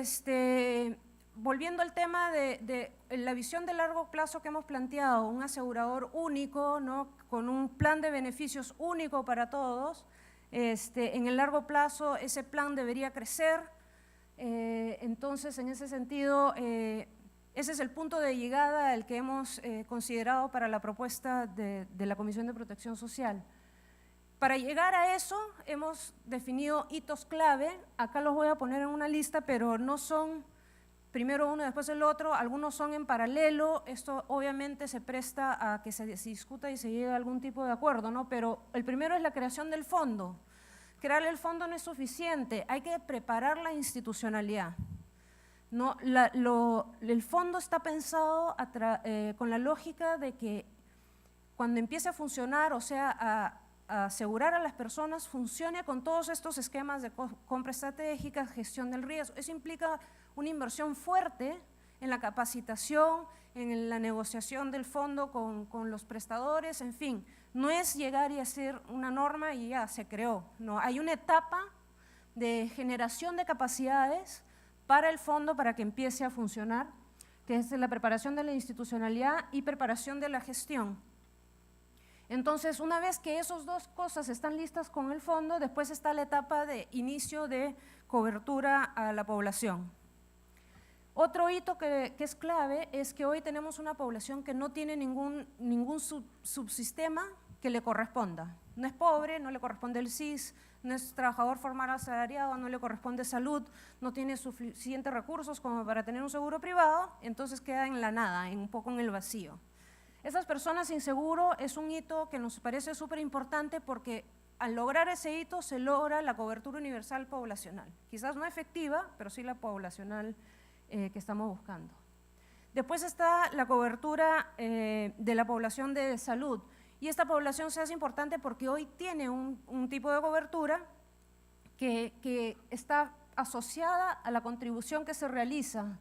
volviendo al tema de la visión de largo plazo que hemos planteado, un asegurador único, ¿no?, con un plan de beneficios único para todos, en el largo plazo ese plan debería crecer. Entonces, en ese sentido, ese es el punto de llegada al que hemos considerado para la propuesta de la Comisión de Protección Social. Para llegar a eso hemos definido hitos clave, acá los voy a poner en una lista, pero no son primero uno y después el otro, algunos son en paralelo, esto obviamente se presta a que se discuta y se llegue a algún tipo de acuerdo, ¿no? Pero el primero es la creación del fondo. Crear el fondo no es suficiente, hay que preparar la institucionalidad. No, el fondo está pensado con la lógica de que cuando empiece a funcionar, o sea, a asegurar a las personas, funcione con todos estos esquemas de compra estratégica, gestión del riesgo. Eso implica una inversión fuerte en la capacitación, en la negociación del fondo con los prestadores, en fin. No es llegar y hacer una norma y ya se creó. No, hay una etapa de generación de capacidades para el fondo para que empiece a funcionar, que es la preparación de la institucionalidad y preparación de la gestión. Entonces, una vez que esas dos cosas están listas con el fondo, después está la etapa de inicio de cobertura a la población. Otro hito que es clave es que hoy tenemos una población que no tiene ningún subsistema que le corresponda. No es pobre, no le corresponde el SIS, no es trabajador formal asalariado, no le corresponde salud, no tiene suficientes recursos como para tener un seguro privado, entonces queda en la nada, un poco en el vacío. Esas personas sin seguro es un hito que nos parece súper importante porque al lograr ese hito se logra la cobertura universal poblacional. Quizás no efectiva, pero sí la poblacional que estamos buscando. Después está la cobertura de la población de salud. Y esta población se hace importante porque hoy tiene un tipo de cobertura que está asociada a la contribución que se realiza.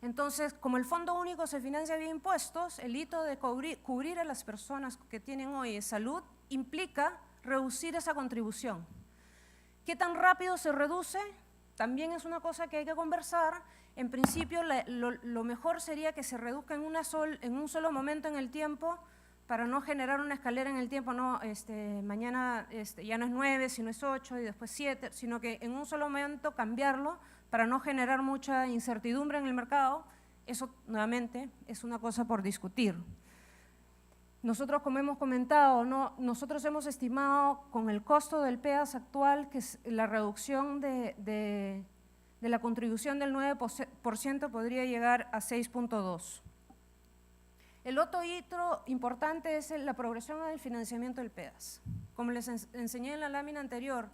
Entonces, como el Fondo Único se financia vía impuestos, el hito de cubrir a las personas que tienen hoy salud implica reducir esa contribución. ¿Qué tan rápido se reduce? También es una cosa que hay que conversar. En principio, lo mejor sería que se reduzca en un solo momento en el tiempo para no generar una escalera en el tiempo, no, mañana ya no es 9, sino es 8 y después 7, sino que en un solo momento cambiarlo para no generar mucha incertidumbre en el mercado. Eso, nuevamente, es una cosa por discutir. Nosotros, como hemos comentado, nosotros hemos estimado con el costo del PEAS actual que la reducción de la contribución del 9% podría llegar a 6.2%. El otro hito importante es la progresión del financiamiento del PEAS. Como les enseñé en la lámina anterior,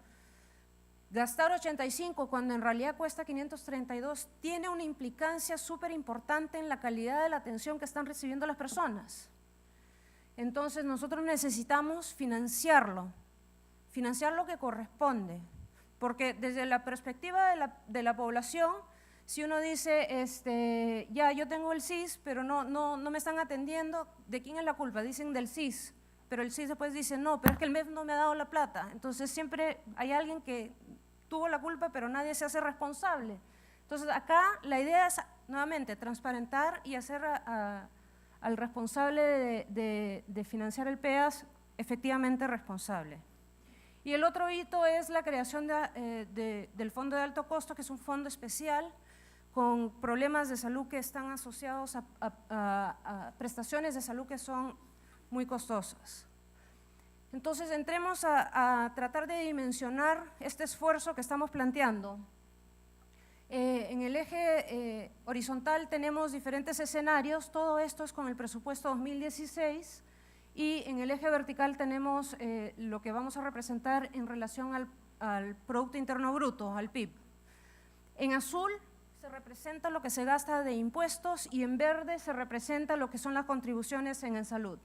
gastar 85 cuando en realidad cuesta 532 tiene una implicancia súper importante en la calidad de la atención que están recibiendo las personas. Entonces nosotros necesitamos financiar lo que corresponde, porque desde la perspectiva de la población, si uno dice, ya yo tengo el SIS, pero no me están atendiendo, ¿de quién es la culpa? Dicen del SIS, pero el SIS después dice, no, pero es que el MEF no me ha dado la plata. Entonces siempre hay alguien que tuvo la culpa, pero nadie se hace responsable. Entonces acá la idea es, nuevamente, transparentar y hacer al responsable de financiar el PEAS efectivamente responsable. Y el otro hito es la creación del Fondo de Alto Costo, que es un fondo especial con problemas de salud que están asociados a prestaciones de salud que son muy costosas. Entonces, entremos a tratar de dimensionar este esfuerzo que estamos planteando. En el eje horizontal tenemos diferentes escenarios, todo esto es con el presupuesto 2016, y en el eje vertical tenemos lo que vamos a representar en relación al Producto Interno Bruto, al PIB. En azul se representa lo que se gasta de impuestos y en verde se representa lo que son las contribuciones en salud.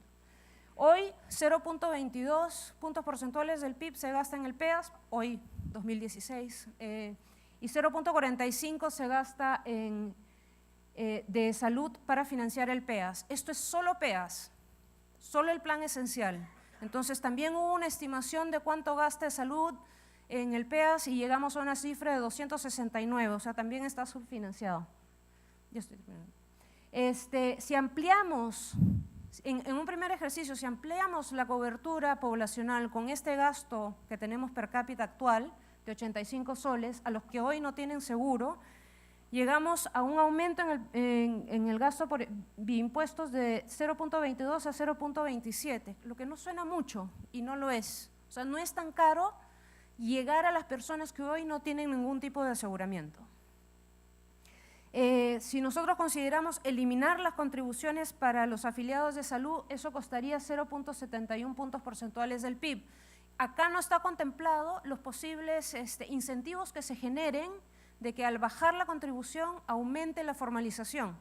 Hoy 0.22 puntos porcentuales del PIB se gasta en el PEAS, hoy 2016, y 0.45 se gasta de salud para financiar el PEAS. Esto es solo PEAS, solo el plan esencial. Entonces también hubo una estimación de cuánto gasta de salud en el PEAS y llegamos a una cifra de 269, o sea, también está subfinanciado. Ya estoy terminando. Si ampliamos, en un primer ejercicio, si ampliamos la cobertura poblacional con este gasto que tenemos per cápita actual de 85 soles, a los que hoy no tienen seguro, llegamos a un aumento en el gasto por impuestos de 0.22 a 0.27, lo que no suena mucho y no lo es. O sea, no es tan caro llegar a las personas que hoy no tienen ningún tipo de aseguramiento. Si nosotros consideramos eliminar las contribuciones para los afiliados de salud, eso costaría 0.71 puntos porcentuales del PIB. Acá no está contemplado los posibles incentivos que se generen de que al bajar la contribución aumente la formalización.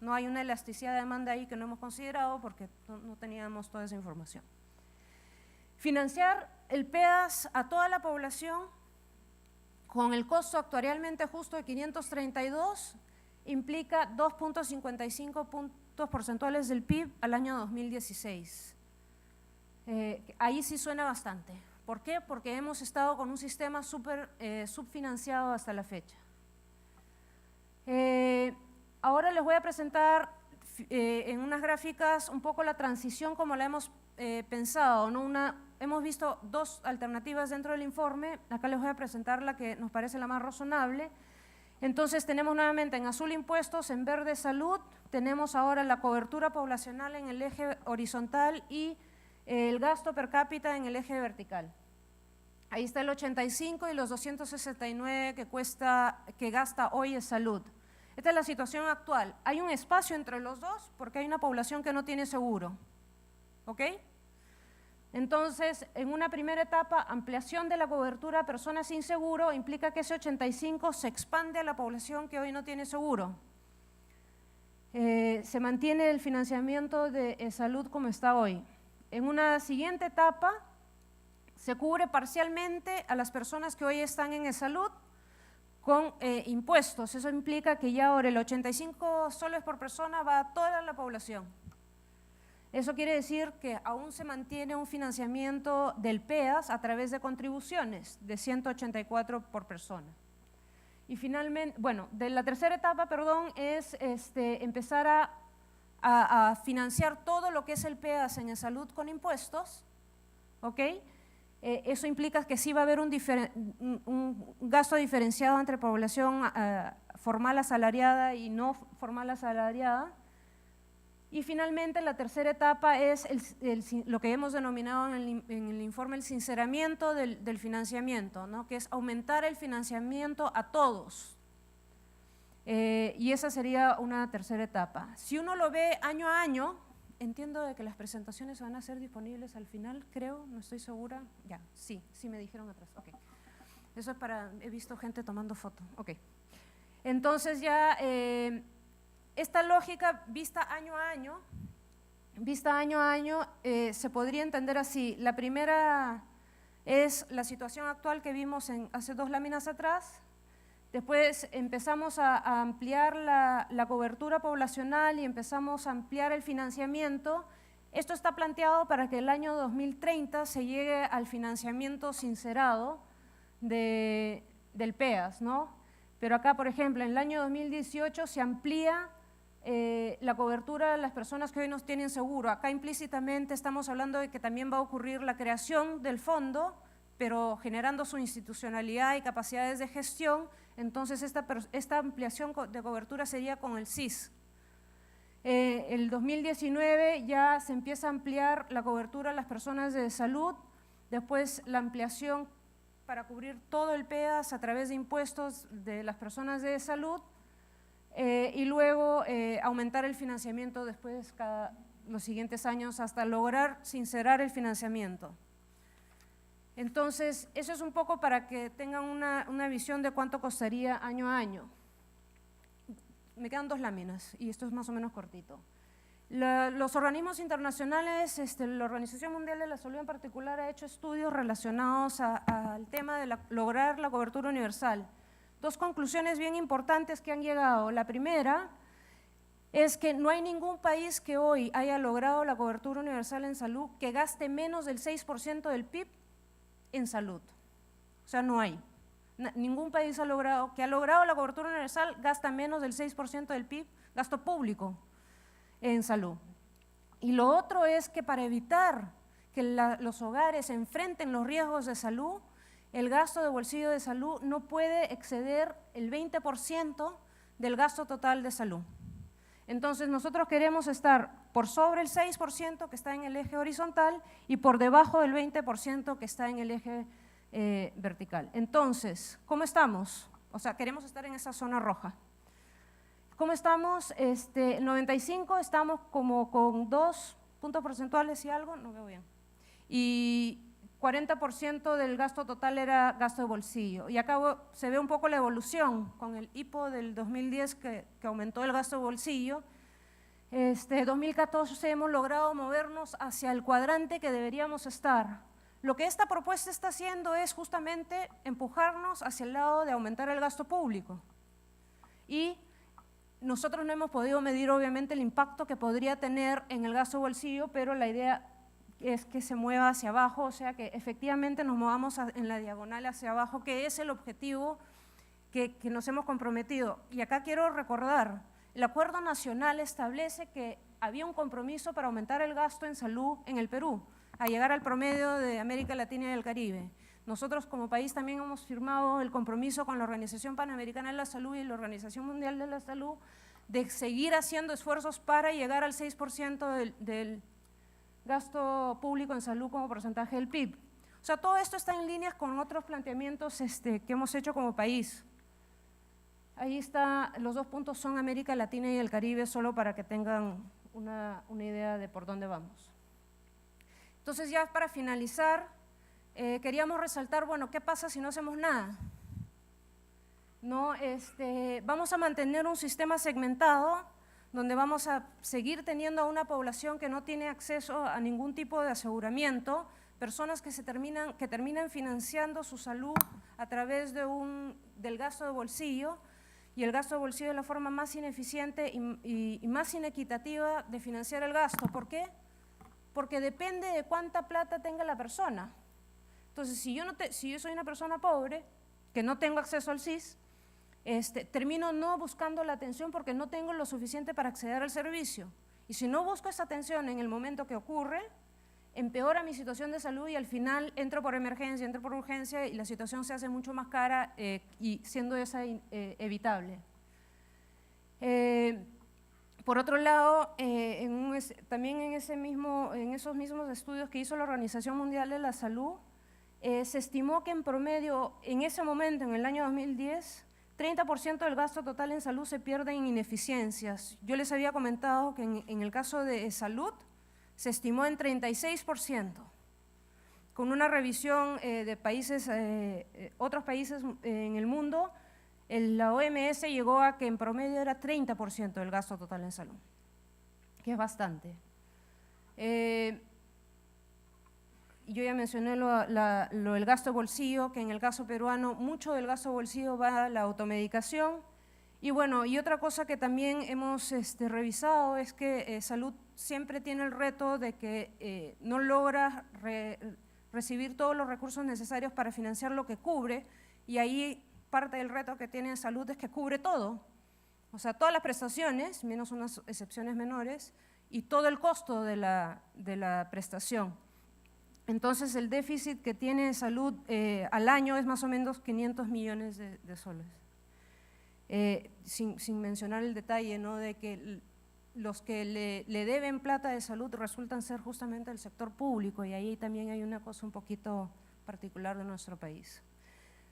No hay una elasticidad de demanda ahí que no hemos considerado porque no teníamos toda esa información. Financiar el PEAS a toda la población con el costo actuarialmente justo de 532 implica 2.55 puntos porcentuales del PIB al año 2016. Ahí sí suena bastante. ¿Por qué? Porque hemos estado con un sistema súper subfinanciado hasta la fecha. Ahora les voy a presentar en unas gráficas un poco la transición como la hemos pensado, ¿no? Hemos visto dos alternativas dentro del informe, acá les voy a presentar la que nos parece la más razonable. Entonces tenemos nuevamente en azul impuestos, en verde salud, tenemos ahora la cobertura poblacional en el eje horizontal y el gasto per cápita en el eje vertical. Ahí está el 85 y los 269 que gasta hoy es salud. Esta es la situación actual. Hay un espacio entre los dos porque hay una población que no tiene seguro. ¿Ok? Entonces, en una primera etapa, ampliación de la cobertura a personas sin seguro implica que ese 85 se expande a la población que hoy no tiene seguro. Se mantiene el financiamiento de salud como está hoy. En una siguiente etapa, se cubre parcialmente a las personas que hoy están en salud con impuestos. Eso implica que ya ahora el 85 soles por persona va a toda la población. Eso quiere decir que aún se mantiene un financiamiento del PEAS a través de contribuciones de 184 por persona. Y finalmente, bueno, de la tercera etapa, perdón, es empezar a financiar todo lo que es el PEAS en salud con impuestos, ¿ok? Eso implica que sí va a haber un gasto diferenciado entre población formal asalariada y no formal asalariada. Y finalmente la tercera etapa es lo que hemos denominado en el informe el sinceramiento del financiamiento, ¿no? Que es aumentar el financiamiento a todos. Y esa sería una tercera etapa. Si uno lo ve año a año, entiendo de que las presentaciones van a ser disponibles al final, creo, no estoy segura. Ya, sí me dijeron atrás. Okay. Eso es para, he visto gente tomando foto. Ok. Entonces ya… esta lógica vista año a año, se podría entender así. La primera es la situación actual que vimos hace dos láminas atrás. Después empezamos a ampliar la cobertura poblacional y empezamos a ampliar el financiamiento. Esto está planteado para que el año 2030 se llegue al financiamiento sincerado del PEAS, ¿no? Pero acá, por ejemplo, en el año 2018 se amplía la cobertura de las personas que hoy no tienen seguro. Acá implícitamente estamos hablando de que también va a ocurrir la creación del fondo, pero generando su institucionalidad y capacidades de gestión. Entonces esta ampliación de cobertura sería con el SIS. El 2019 ya se empieza a ampliar la cobertura a las personas de salud, después la ampliación para cubrir todo el PEAS a través de impuestos de las personas de salud, y luego aumentar el financiamiento después los siguientes años hasta lograr sincerar el financiamiento. Entonces, eso es un poco para que tengan una visión de cuánto costaría año a año. Me quedan dos láminas y esto es más o menos cortito. Los organismos internacionales, la Organización Mundial de la Salud en particular ha hecho estudios relacionados al tema de lograr la cobertura universal. Dos conclusiones bien importantes que han llegado. La primera es que no hay ningún país que hoy haya logrado la cobertura universal en salud que gaste menos del 6% del PIB en salud. O sea, no hay. Ningún país que ha logrado la cobertura universal gasta menos del 6% del PIB, gasto público en salud. Y lo otro es que para evitar que los hogares enfrenten los riesgos de salud, el gasto de bolsillo de salud no puede exceder el 20% del gasto total de salud. Entonces, nosotros queremos estar por sobre el 6% que está en el eje horizontal y por debajo del 20% que está en el eje vertical. Entonces, ¿cómo estamos? O sea, queremos estar en esa zona roja. ¿Cómo estamos? 95 estamos como con 2 puntos porcentuales y algo, no veo bien. Y 40% del gasto total era gasto de bolsillo. Y acá se ve un poco la evolución con el IPO del 2010 que aumentó el gasto de bolsillo. 2014 hemos logrado movernos hacia el cuadrante que deberíamos estar. Lo que esta propuesta está haciendo es justamente empujarnos hacia el lado de aumentar el gasto público. Y nosotros no hemos podido medir obviamente el impacto que podría tener en el gasto de bolsillo, pero la idea es que se mueva hacia abajo, o sea que efectivamente nos movamos en la diagonal hacia abajo, que es el objetivo que nos hemos comprometido. Y acá quiero recordar, el Acuerdo Nacional establece que había un compromiso para aumentar el gasto en salud en el Perú, a llegar al promedio de América Latina y el Caribe. Nosotros como país también hemos firmado el compromiso con la Organización Panamericana de la Salud y la Organización Mundial de la Salud de seguir haciendo esfuerzos para llegar al 6% del gasto público en salud como porcentaje del PIB. O sea, todo esto está en líneas con otros planteamientos que hemos hecho como país. Ahí está, los 2 puntos son América Latina y el Caribe, solo para que tengan una idea de por dónde vamos. Entonces, ya para finalizar, queríamos resaltar, bueno, ¿qué pasa si no hacemos nada? No, vamos a mantener un sistema segmentado donde vamos a seguir teniendo a una población que no tiene acceso a ningún tipo de aseguramiento, personas que terminan financiando su salud a través del gasto de bolsillo, y el gasto de bolsillo es la forma más ineficiente y más inequitativa de financiar el gasto. ¿Por qué? Porque depende de cuánta plata tenga la persona. Entonces, si yo soy una persona pobre, que no tengo acceso al SIS, termino no buscando la atención porque no tengo lo suficiente para acceder al servicio. Y si no busco esa atención en el momento que ocurre, empeora mi situación de salud y al final entro por emergencia, entro por urgencia y la situación se hace mucho más cara y siendo esa evitable. Por otro lado, también en esos mismos estudios que hizo la Organización Mundial de la Salud, se estimó que en promedio, en ese momento, en el año 2010, 30% del gasto total en salud se pierde en ineficiencias. Yo les había comentado que en el caso de salud se estimó en 36%. Con una revisión de otros países en el mundo, la OMS llegó a que en promedio era 30% del gasto total en salud, que es bastante. Yo ya mencioné el gasto de bolsillo, que en el caso peruano mucho del gasto de bolsillo va a la automedicación. Y bueno, y otra cosa que también hemos revisado es que salud siempre tiene el reto de que no logra recibir todos los recursos necesarios para financiar lo que cubre, y ahí parte del reto que tiene salud es que cubre todo, o sea, todas las prestaciones, menos unas excepciones menores, y todo el costo de la prestación. Entonces, el déficit que tiene salud al año es más o menos 500 millones de soles. Sin mencionar el detalle, ¿no?, de que los que le deben plata de salud resultan ser justamente el sector público, y ahí también hay una cosa un poquito particular de nuestro país.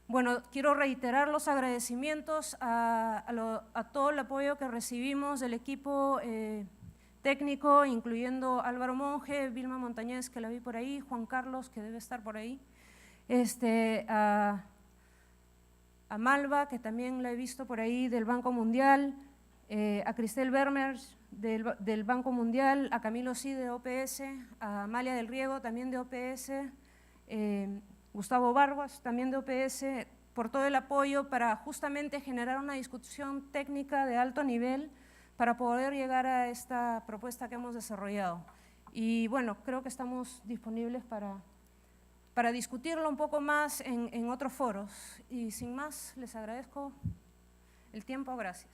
Bueno, quiero reiterar los agradecimientos a todo el apoyo que recibimos del equipo técnico, incluyendo Álvaro Monge, Vilma Montañez, que la vi por ahí, Juan Carlos, que debe estar por ahí, a Malva, que también la he visto por ahí, del Banco Mundial, a Cristel Vermers del Banco Mundial, a Camilo Sí de OPS, a Amalia del Riego también de OPS, Gustavo Vargas también de OPS, por todo el apoyo para justamente generar una discusión técnica de alto nivel para poder llegar a esta propuesta que hemos desarrollado. Y bueno, creo que estamos disponibles para discutirlo un poco más en otros foros. Y sin más, les agradezco el tiempo. Gracias.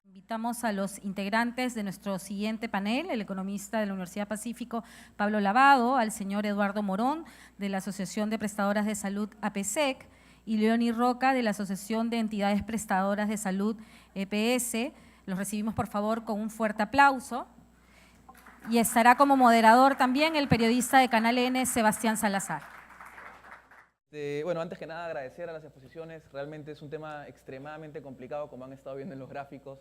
Invitamos a los integrantes de nuestro siguiente panel, el economista de la Universidad Pacífico, Pablo Lavado, al señor Eduardo Morón, de la Asociación de Prestadoras de Salud APSEC, y Leoni Roca, de la Asociación de Entidades Prestadoras de Salud EPS. Los recibimos, por favor, con un fuerte aplauso. Y estará como moderador también el periodista de Canal N, Sebastián Salazar. Bueno, antes que nada agradecer a las exposiciones, realmente es un tema extremadamente complicado, como han estado viendo en los gráficos.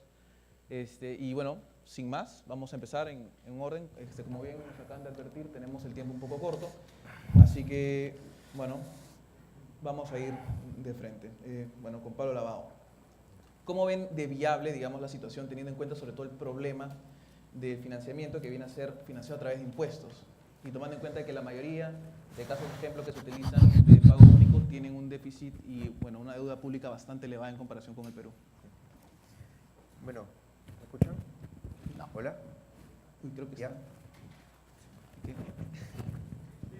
Y bueno, sin más, vamos a empezar en orden. Como bien nos acaban de advertir, tenemos el tiempo un poco corto, así que, bueno, vamos a ir de frente. Bueno, con Pablo Lavado. ¿Cómo ven de viable, digamos, la situación, teniendo en cuenta sobre todo el problema del financiamiento que viene a ser financiado a través de impuestos? Y tomando en cuenta que la mayoría de casos de ejemplo que se utilizan de pago único tienen un déficit y, bueno, una deuda pública bastante elevada en comparación con el Perú. Bueno, ¿me escuchan? No. ¿Hola? Uy, creo que ¿Ya? sí.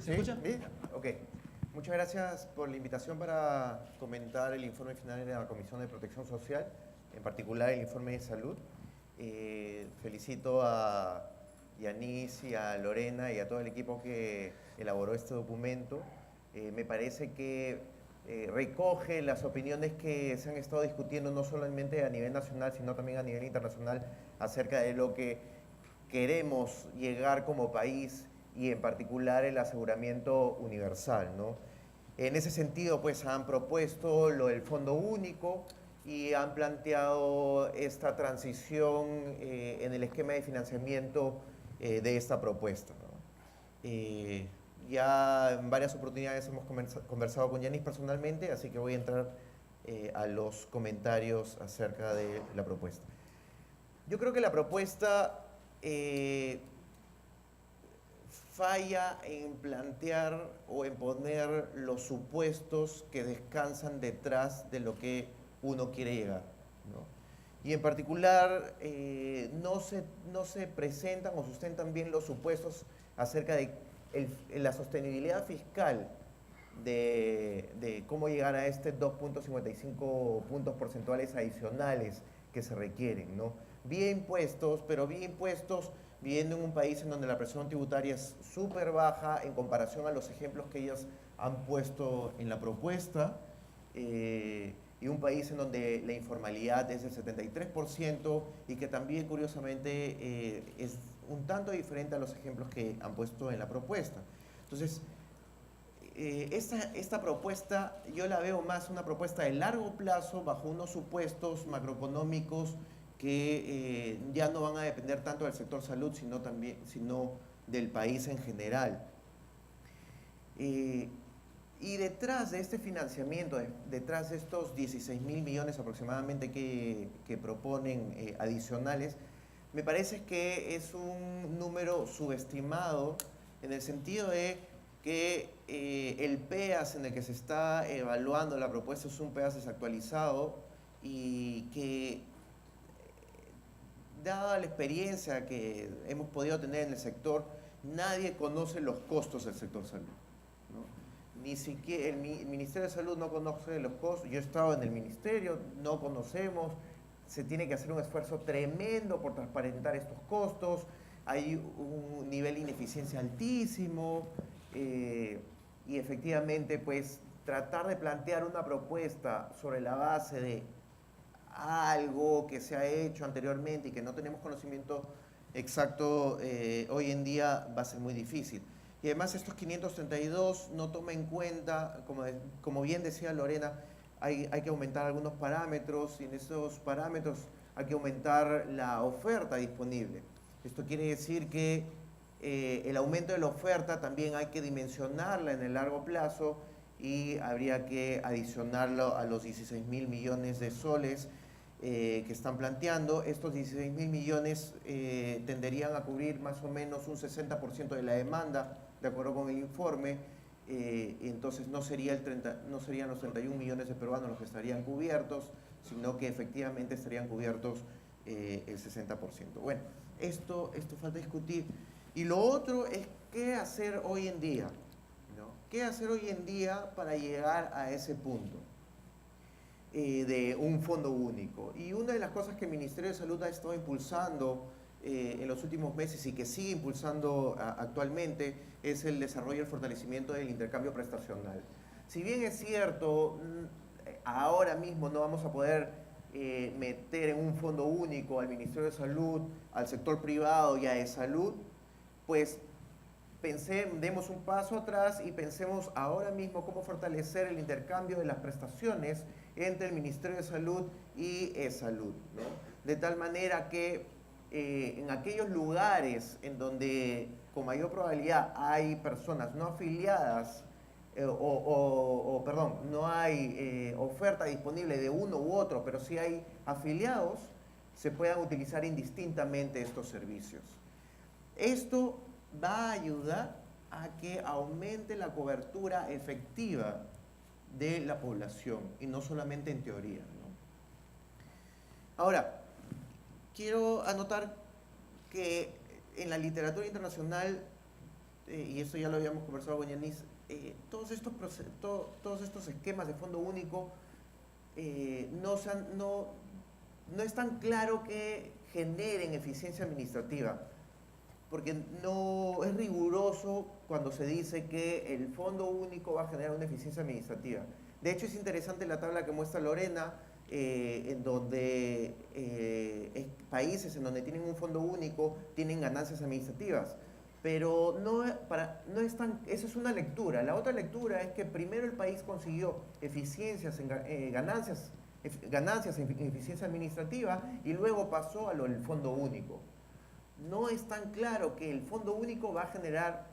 ¿Se escucha? ¿Bien? Ok. Muchas gracias por la invitación para comentar el informe final de la Comisión de Protección Social, en particular el informe de salud. Felicito a Yanis y a Lorena y a todo el equipo que elaboró este documento. Me parece que recoge las opiniones que se han estado discutiendo no solamente a nivel nacional, sino también a nivel internacional acerca de lo que queremos llegar como país y en particular el aseguramiento universal, ¿no? En ese sentido, pues han propuesto lo del Fondo Único y han planteado esta transición en el esquema de financiamiento de esta propuesta, ¿no? Ya en varias oportunidades hemos conversado con Yanis personalmente, así que voy a entrar a los comentarios acerca de la propuesta. Yo creo que la propuesta falla en plantear o en poner los supuestos que descansan detrás de lo que uno quiere llegar, ¿no? Y en particular no se presentan o sustentan bien los supuestos acerca de la sostenibilidad fiscal de cómo llegar a este 2.55 puntos porcentuales adicionales que se requieren, ¿no? Vía impuestos, pero vía impuestos viviendo en un país en donde la presión tributaria es súper baja en comparación a los ejemplos que ellas han puesto en la propuesta, y un país en donde la informalidad es del 73% y que también curiosamente es un tanto diferente a los ejemplos que han puesto en la propuesta. Entonces, esta propuesta yo la veo más una propuesta de largo plazo bajo unos supuestos macroeconómicos que ya no van a depender tanto del sector salud, sino del país en general. Y detrás de este financiamiento, detrás de estos 16.000 millones aproximadamente que proponen adicionales, me parece que es un número subestimado en el sentido de que el PEAS en el que se está evaluando la propuesta es un PEAS desactualizado y que, dada la experiencia que hemos podido tener en el sector, nadie conoce los costos del sector salud, ¿no? Ni siquiera el Ministerio de Salud no conoce los costos. Yo he estado en el ministerio, no conocemos. Se tiene que hacer un esfuerzo tremendo por transparentar estos costos. Hay un nivel de ineficiencia altísimo y efectivamente, pues, tratar de plantear una propuesta sobre la base de algo que se ha hecho anteriormente y que no tenemos conocimiento exacto hoy en día va a ser muy difícil. Y además estos 532 no toma en cuenta, como bien decía Lorena, hay que aumentar algunos parámetros y en esos parámetros hay que aumentar la oferta disponible. Esto quiere decir que el aumento de la oferta también hay que dimensionarla en el largo plazo y habría que adicionarlo a los 16.000 millones de soles que están planteando. Estos 16.000 millones tenderían a cubrir más o menos un 60% de la demanda, de acuerdo con el informe, entonces no serían los 31 millones de peruanos los que estarían cubiertos, sino que efectivamente estarían cubiertos el 60%. Bueno, esto falta discutir. Y lo otro es qué hacer hoy en día, ¿no? ¿Qué hacer hoy en día para llegar a ese punto de un fondo único? Y una de las cosas que el Ministerio de Salud ha estado impulsando en los últimos meses y que sigue impulsando actualmente es el desarrollo y el fortalecimiento del intercambio prestacional. Si bien es cierto, ahora mismo no vamos a poder meter en un fondo único al Ministerio de Salud, al sector privado y a de salud, pues demos un paso atrás y pensemos ahora mismo cómo fortalecer el intercambio de las prestaciones entre el Ministerio de Salud y salud, ¿no? De tal manera que en aquellos lugares en donde con mayor probabilidad hay personas no afiliadas no hay oferta disponible de uno u otro, pero sí hay afiliados, se puedan utilizar indistintamente estos servicios. Esto va a ayudar a que aumente la cobertura efectiva de la población y no solamente en teoría, ¿no? Ahora, quiero anotar que en la literatura internacional, y esto ya lo habíamos conversado con Yanis, todos estos esquemas de fondo único no es tan claro que generen eficiencia administrativa, porque no es riguroso cuando se dice que el fondo único va a generar una eficiencia administrativa. De hecho, es interesante la tabla que muestra Lorena, en donde países en donde tienen un fondo único tienen ganancias administrativas, pero eso es una lectura. La otra lectura es que primero el país consiguió ganancias en eficiencia administrativa y luego pasó a lo del fondo único. No es tan claro que el fondo único va a generar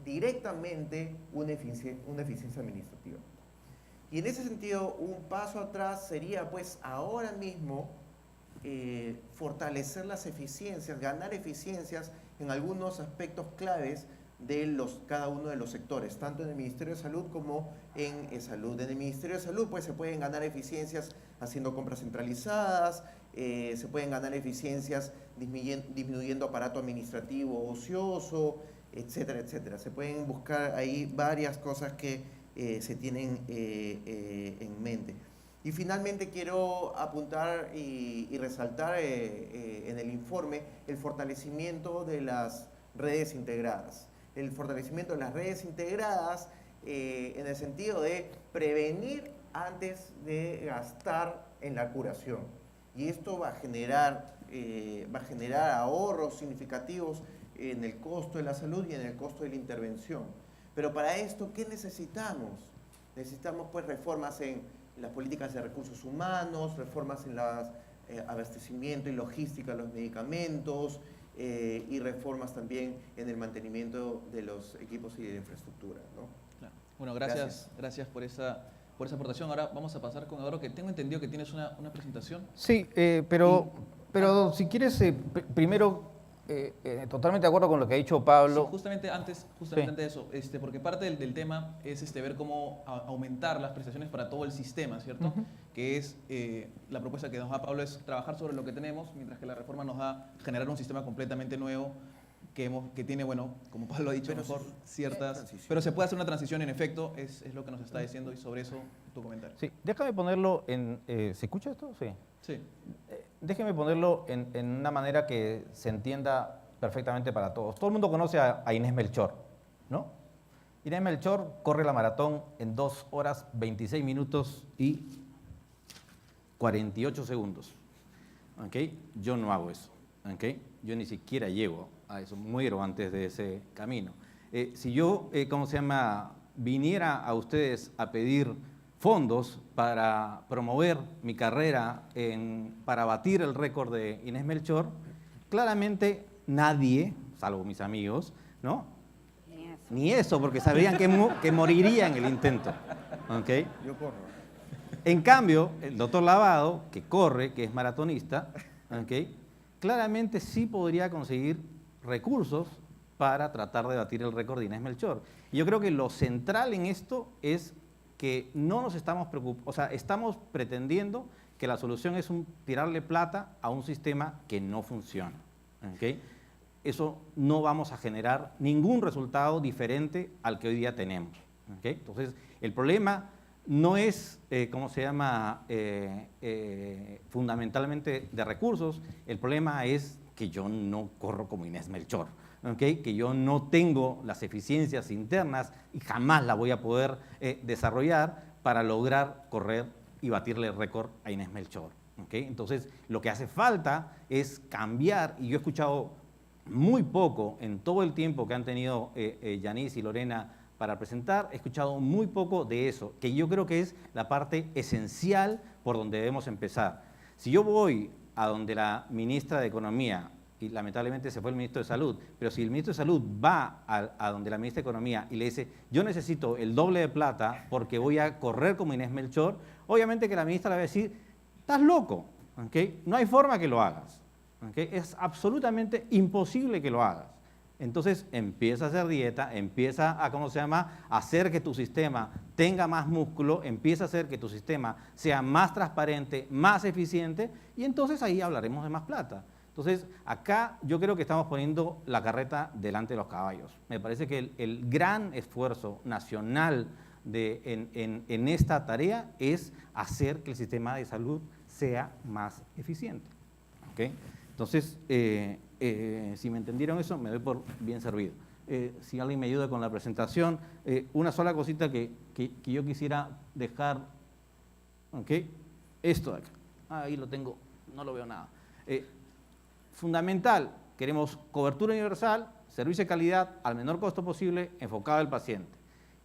directamente una eficiencia administrativa. Y en ese sentido, un paso atrás sería, pues, ahora mismo fortalecer las eficiencias, ganar eficiencias en algunos aspectos claves de cada uno de los sectores, tanto en el Ministerio de Salud como en Salud. En el Ministerio de Salud, pues, se pueden ganar eficiencias haciendo compras centralizadas, se pueden ganar eficiencias disminuyendo aparato administrativo ocioso, etcétera, etcétera. Se pueden buscar ahí varias cosas que se tienen en mente. Y finalmente quiero apuntar y resaltar en el informe el fortalecimiento de las redes integradas. El fortalecimiento de las redes integradas en el sentido de prevenir antes de gastar en la curación. Y esto va a generar ahorros significativos en el costo de la salud y en el costo de la intervención. Pero para esto, ¿qué necesitamos? Necesitamos, pues, reformas en las políticas de recursos humanos, reformas en el abastecimiento y logística de los medicamentos y reformas también en el mantenimiento de los equipos y de la infraestructura, ¿no? Claro. Bueno, gracias por esa aportación. Ahora vamos a pasar con Eduardo, que tengo entendido que tienes una presentación. Sí, pero si quieres, primero, totalmente de acuerdo con lo que ha dicho Pablo. Sí, justamente antes de eso, porque parte del tema es ver cómo aumentar las prestaciones para todo el sistema, ¿cierto? Que es la propuesta que nos da Pablo, es trabajar sobre lo que tenemos, mientras que la reforma nos da generar un sistema completamente nuevo que tiene, bueno, como Pablo ha dicho, pero mejor ciertas... Pero se puede hacer una transición, en efecto, es lo que nos está diciendo, y sobre eso tu comentario. Sí, déjame ponerlo en... ¿se escucha esto? Sí. Sí. Déjeme ponerlo en una manera que se entienda perfectamente para todos. Todo el mundo conoce a Inés Melchor, ¿no? Inés Melchor corre la maratón en 2 horas, 26 minutos y 48 segundos. ¿Okay? Yo no hago eso. ¿Okay? Yo ni siquiera llego a eso, muero antes de ese camino. Si yo, viniera a ustedes a pedir fondos para promover mi carrera, para batir el récord de Inés Melchor, claramente nadie, salvo mis amigos, ¿no? Ni eso, porque sabrían que moriría en el intento. ¿Okay? Yo corro. En cambio, el doctor Lavado, que corre, que es maratonista, ¿okay? Claramente sí podría conseguir recursos para tratar de batir el récord de Inés Melchor. Y yo creo que lo central en esto es que no nos estamos preocupando, o sea, estamos pretendiendo que la solución es tirarle plata a un sistema que no funciona. ¿Okay? Eso no vamos a generar ningún resultado diferente al que hoy día tenemos. ¿Okay? Entonces, el problema no es, fundamentalmente de recursos, el problema es que yo no corro como Inés Melchor, ¿okay? Que yo no tengo las eficiencias internas y jamás la voy a poder desarrollar para lograr correr y batirle el récord a Inés Melchor. ¿Okay? Entonces, lo que hace falta es cambiar, y yo he escuchado muy poco en todo el tiempo que han tenido Yanis y Lorena para presentar, he escuchado muy poco de eso, que yo creo que es la parte esencial por donde debemos empezar. Si yo voy a donde la ministra de Economía, y lamentablemente se fue el ministro de Salud, pero si el ministro de Salud va a donde la ministra de Economía y le dice, yo necesito el doble de plata porque voy a correr como Inés Melchor, obviamente que la ministra le va a decir, estás loco, ¿okay? No hay forma que lo hagas, ¿okay? Es absolutamente imposible que lo hagas. Entonces empieza a hacer dieta, empieza a, hacer que tu sistema tenga más músculo, empieza a hacer que tu sistema sea más transparente, más eficiente, y entonces ahí hablaremos de más plata. Entonces, acá yo creo que estamos poniendo la carreta delante de los caballos. Me parece que el gran esfuerzo nacional en esta tarea es hacer que el sistema de salud sea más eficiente. ¿Okay? Entonces, si me entendieron eso, me doy por bien servido. Si alguien me ayuda con la presentación, una sola cosita que yo quisiera dejar, ¿okay? Esto de acá. Ahí lo tengo, no lo veo nada. Fundamental, queremos cobertura universal, servicio de calidad al menor costo posible, enfocado al paciente.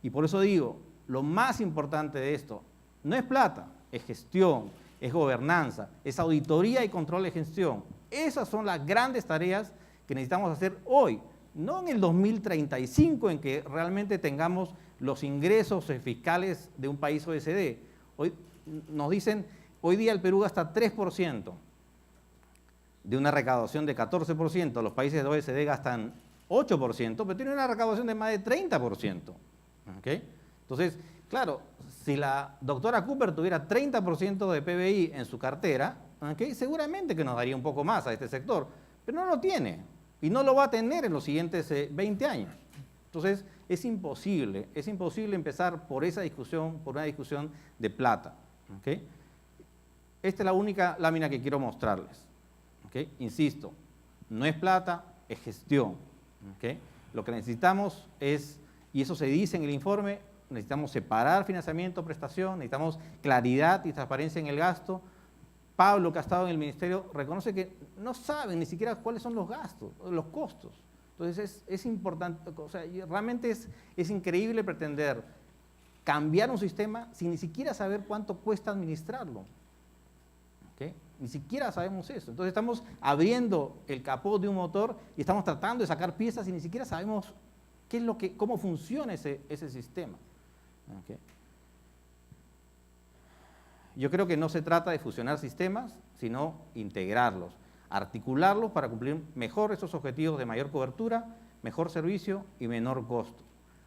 Y por eso digo, lo más importante de esto no es plata, es gestión, es gobernanza, es auditoría y control de gestión. Esas son las grandes tareas que necesitamos hacer hoy, no en el 2035 en que realmente tengamos los ingresos fiscales de un país OECD. Hoy nos dicen, hoy día el Perú gasta 3% de una recaudación de 14%, los países de OECD gastan 8%, pero tienen una recaudación de más de 30%. ¿Okay? Entonces, claro, si la doctora Cooper tuviera 30% de PBI en su cartera, ¿okay? Seguramente que nos daría un poco más a este sector, pero no lo tiene y no lo va a tener en los siguientes 20 años. Entonces, es imposible empezar por esa discusión, por una discusión de plata. ¿Okay? Esta es la única lámina que quiero mostrarles. ¿Okay? Insisto, no es plata, es gestión. ¿Okay? Lo que necesitamos es, y eso se dice en el informe, necesitamos separar financiamiento, prestación, necesitamos claridad y transparencia en el gasto. Pablo, que ha estado en el ministerio, reconoce que no saben ni siquiera cuáles son los gastos, los costos. Entonces es importante, o sea, realmente es increíble pretender cambiar un sistema sin ni siquiera saber cuánto cuesta administrarlo. ¿Okay? Ni siquiera sabemos eso. Entonces estamos abriendo el capó de un motor y estamos tratando de sacar piezas y ni siquiera sabemos cómo funciona ese sistema. ¿Okay? Yo creo que no se trata de fusionar sistemas, sino integrarlos, articularlos para cumplir mejor esos objetivos de mayor cobertura, mejor servicio y menor costo.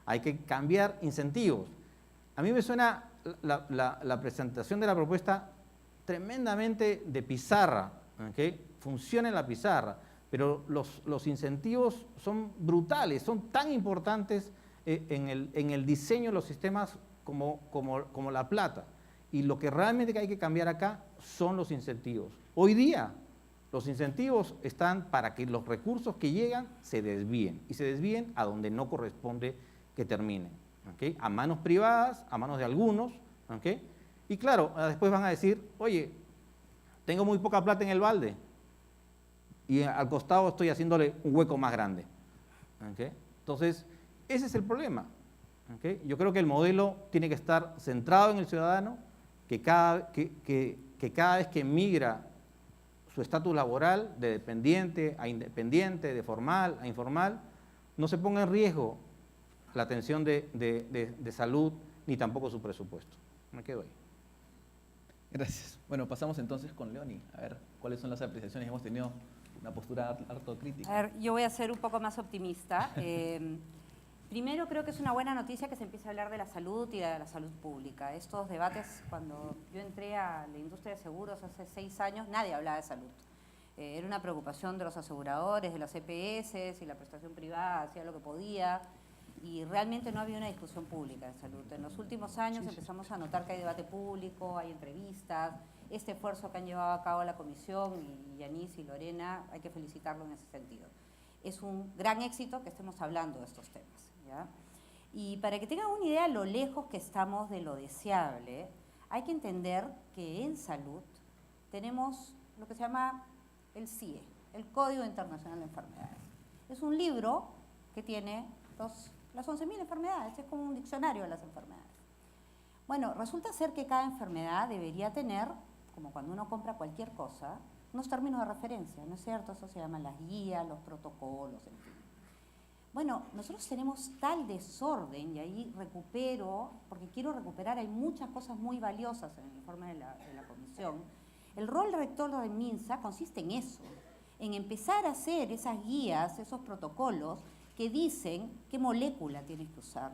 Hay que cambiar incentivos. A mí me suena la presentación de la propuesta tremendamente de pizarra, ¿okay? Funciona en la pizarra, pero los incentivos son brutales, son tan importantes en el diseño de los sistemas como la plata. Y lo que realmente hay que cambiar acá son los incentivos. Hoy día los incentivos están para que los recursos que llegan se desvíen, y se desvíen a donde no corresponde que terminen, ¿okay? A manos privadas, a manos de algunos, ¿okay? Y claro, después van a decir, oye, tengo muy poca plata en el balde y al costado estoy haciéndole un hueco más grande. ¿Okay? Entonces, ese es el problema. ¿Okay? Yo creo que el modelo tiene que estar centrado en el ciudadano, que cada vez que migra su estatus laboral de dependiente a independiente, de formal a informal, no se ponga en riesgo la atención de salud ni tampoco su presupuesto. Me quedo ahí. Gracias. Bueno, pasamos entonces con Leoni. A ver, ¿cuáles son las apreciaciones que hemos tenido una postura harto crítica. A ver, yo voy a ser un poco más optimista. Primero, creo que es una buena noticia que se empiece a hablar de la salud y de la salud pública. Estos debates, cuando yo entré a la industria de seguros hace 6 años, nadie hablaba de salud. Era una preocupación de los aseguradores, de las EPS, y la prestación privada hacía lo que podía, y realmente no había una discusión pública de salud. En los últimos años empezamos a notar que hay debate público, hay entrevistas, este esfuerzo que han llevado a cabo la Comisión, y Yanis y Lorena, hay que felicitarlo en ese sentido. Es un gran éxito que estemos hablando de estos temas, ¿ya? Y para que tengan una idea de lo lejos que estamos de lo deseable, hay que entender que en salud tenemos lo que se llama el CIE, el Código Internacional de Enfermedades. Es un libro que tiene las 11.000 enfermedades, es como un diccionario de las enfermedades. Bueno, resulta ser que cada enfermedad debería tener, como cuando uno compra cualquier cosa, unos términos de referencia, ¿no es cierto? Eso se llaman las guías, los protocolos, en fin. Bueno, nosotros tenemos tal desorden, y ahí recupero, porque quiero recuperar, hay muchas cosas muy valiosas en el informe de la Comisión. El rol rector del MINSA consiste en eso, en empezar a hacer esas guías, esos protocolos que dicen qué molécula tienes que usar,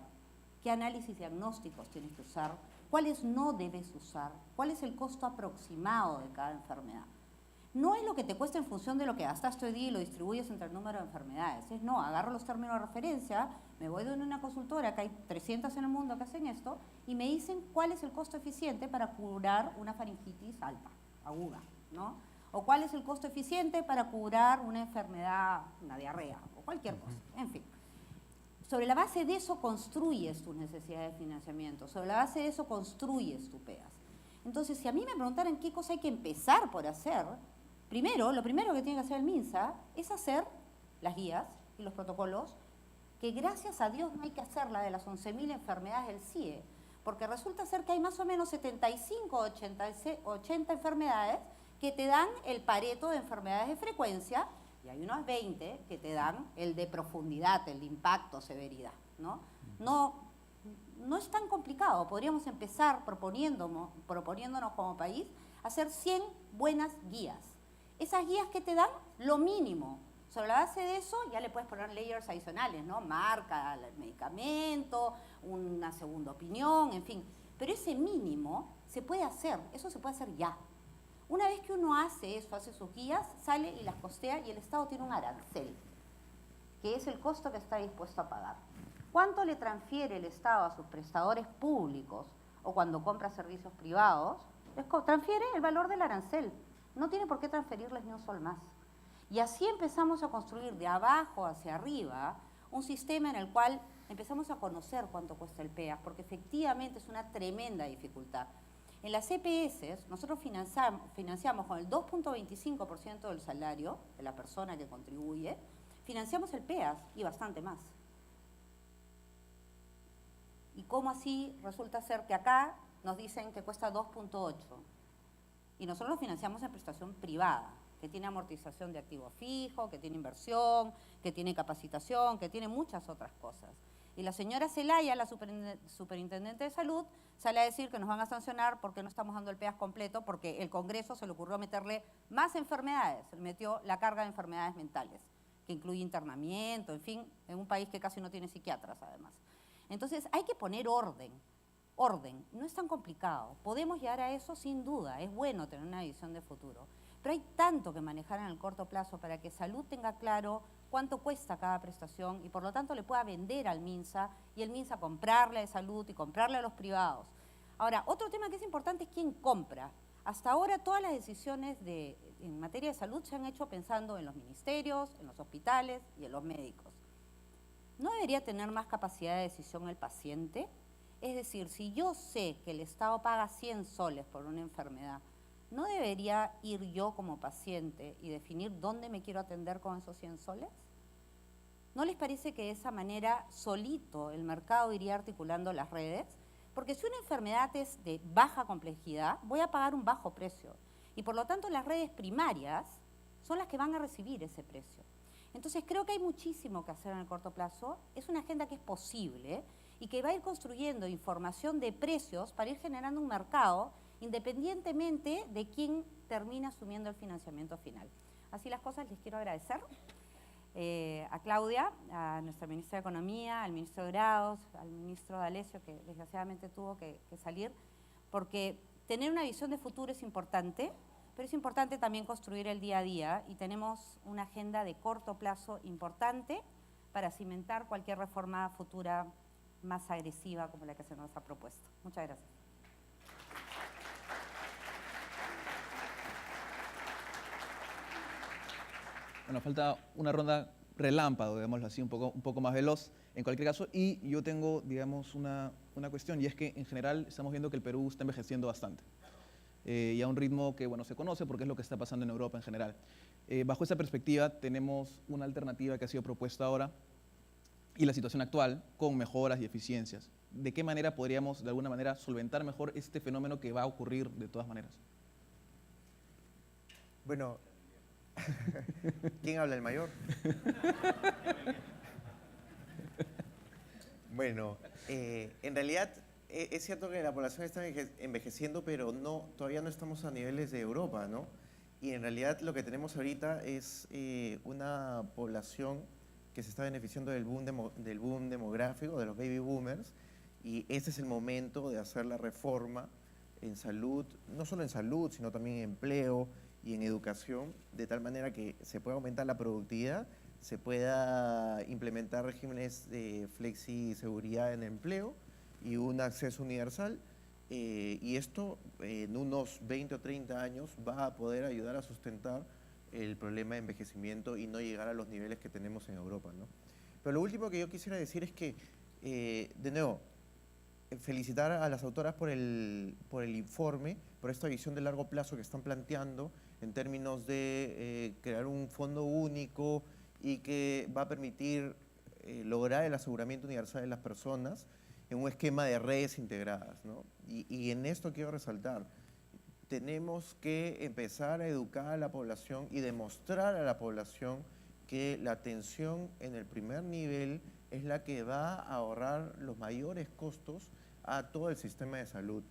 qué análisis diagnósticos tienes que usar, cuáles no debes usar, cuál es el costo aproximado de cada enfermedad. No es lo que te cuesta en función de lo que gastaste hoy día y lo distribuyes entre el número de enfermedades. Es no, agarro los términos de referencia, me voy de una consultora, que hay 300 en el mundo que hacen esto, y me dicen cuál es el costo eficiente para curar una faringitis alta, aguda, ¿no? O cuál es el costo eficiente para curar una enfermedad, una diarrea, o cualquier cosa, en fin. Sobre la base de eso construyes tus necesidades de financiamiento, sobre la base de eso construyes tu PEAS. Entonces, si a mí me preguntaran qué cosa hay que empezar por hacer, lo primero que tiene que hacer el MINSA es hacer las guías y los protocolos, que gracias a Dios no hay que hacer la de las 11.000 enfermedades del CIE, porque resulta ser que hay más o menos 75 o 80 enfermedades que te dan el Pareto de enfermedades de frecuencia, y hay unas 20 que te dan el de profundidad, el de impacto, severidad, ¿no? No es tan complicado. Podríamos empezar proponiéndonos como país hacer 100 buenas guías. Esas guías que te dan lo mínimo. Sobre la base de eso ya le puedes poner layers adicionales, ¿no? Marca el medicamento, una segunda opinión, en fin. Pero ese mínimo se puede hacer, eso se puede hacer ya. Una vez que uno hace eso, hace sus guías, sale y las costea, y el Estado tiene un arancel, que es el costo que está dispuesto a pagar. ¿Cuánto le transfiere el Estado a sus prestadores públicos o cuando compra servicios privados? Transfiere el valor del arancel. No tiene por qué transferirles ni un sol más. Y así empezamos a construir de abajo hacia arriba un sistema en el cual empezamos a conocer cuánto cuesta el PEAS, porque efectivamente es una tremenda dificultad. En las EPS nosotros financiamos con el 2.25% del salario de la persona que contribuye, financiamos el PEAS y bastante más. ¿Y cómo así resulta ser que acá nos dicen que cuesta 2.8? Y nosotros lo financiamos en prestación privada, que tiene amortización de activo fijo, que tiene inversión, que tiene capacitación, que tiene muchas otras cosas. Y la señora Zelaya, la superintendente de salud, sale a decir que nos van a sancionar porque no estamos dando el PEAS completo, porque el Congreso se le ocurrió meterle más enfermedades, le metió la carga de enfermedades mentales, que incluye internamiento, en fin, en un país que casi no tiene psiquiatras además. Entonces hay que poner orden, no es tan complicado, podemos llegar a eso sin duda, es bueno tener una visión de futuro, pero hay tanto que manejar en el corto plazo para que salud tenga claro cuánto cuesta cada prestación y por lo tanto le pueda vender al MINSA y el MINSA comprarle a salud y comprarle a los privados. Ahora, otro tema que es importante es quién compra. Hasta ahora todas las decisiones en materia de salud se han hecho pensando en los ministerios, en los hospitales y en los médicos. ¿No debería tener más capacidad de decisión el paciente? Es decir, si yo sé que el Estado paga 100 soles por una enfermedad, ¿no debería ir yo como paciente y definir dónde me quiero atender con esos 100 soles? ¿No les parece que de esa manera solito el mercado iría articulando las redes? Porque si una enfermedad es de baja complejidad, voy a pagar un bajo precio. Y por lo tanto las redes primarias son las que van a recibir ese precio. Entonces creo que hay muchísimo que hacer en el corto plazo. Es una agenda que es posible y que va a ir construyendo información de precios para ir generando un mercado independientemente de quién termina asumiendo el financiamiento final. Así las cosas, les quiero agradecer a Claudia, a nuestra ministra de Economía, al ministro Grados, al ministro D'Alessio, que desgraciadamente tuvo que salir, porque tener una visión de futuro es importante, pero es importante también construir el día a día y tenemos una agenda de corto plazo importante para cimentar cualquier reforma futura más agresiva como la que se nos ha propuesto. Muchas gracias. Bueno, falta una ronda relámpago, digámoslo así, un poco más veloz en cualquier caso. Y yo tengo, digamos, una cuestión, y es que en general estamos viendo que el Perú está envejeciendo bastante. Y a un ritmo que, bueno, se conoce porque es lo que está pasando en Europa en general. Bajo esa perspectiva, tenemos una alternativa que ha sido propuesta ahora y la situación actual con mejoras y eficiencias. ¿De qué manera podríamos, de alguna manera, solventar mejor este fenómeno que va a ocurrir de todas maneras? Bueno, ¿quién habla, el mayor? Bueno, en realidad es cierto que la población está envejeciendo, pero todavía no estamos a niveles de Europa, ¿no? Y en realidad lo que tenemos ahorita es una población que se está beneficiando del boom demográfico, de los baby boomers, y este es el momento de hacer la reforma en salud, no solo en salud, sino también en empleo y en educación, de tal manera que se pueda aumentar la productividad, se pueda implementar regímenes de flexiseguridad en empleo y un acceso universal, y esto en unos 20 o 30 años va a poder ayudar a sustentar el problema de envejecimiento y no llegar a los niveles que tenemos en Europa, ¿no? Pero lo último que yo quisiera decir es que, de nuevo, felicitar a las autoras por el informe, por esta visión de largo plazo que están planteando en términos de crear un fondo único y que va a permitir lograr el aseguramiento universal de las personas en un esquema de redes integradas, ¿no? Y en esto quiero resaltar, tenemos que empezar a educar a la población y demostrar a la población que la atención en el primer nivel es la que va a ahorrar los mayores costos a todo el sistema de salud.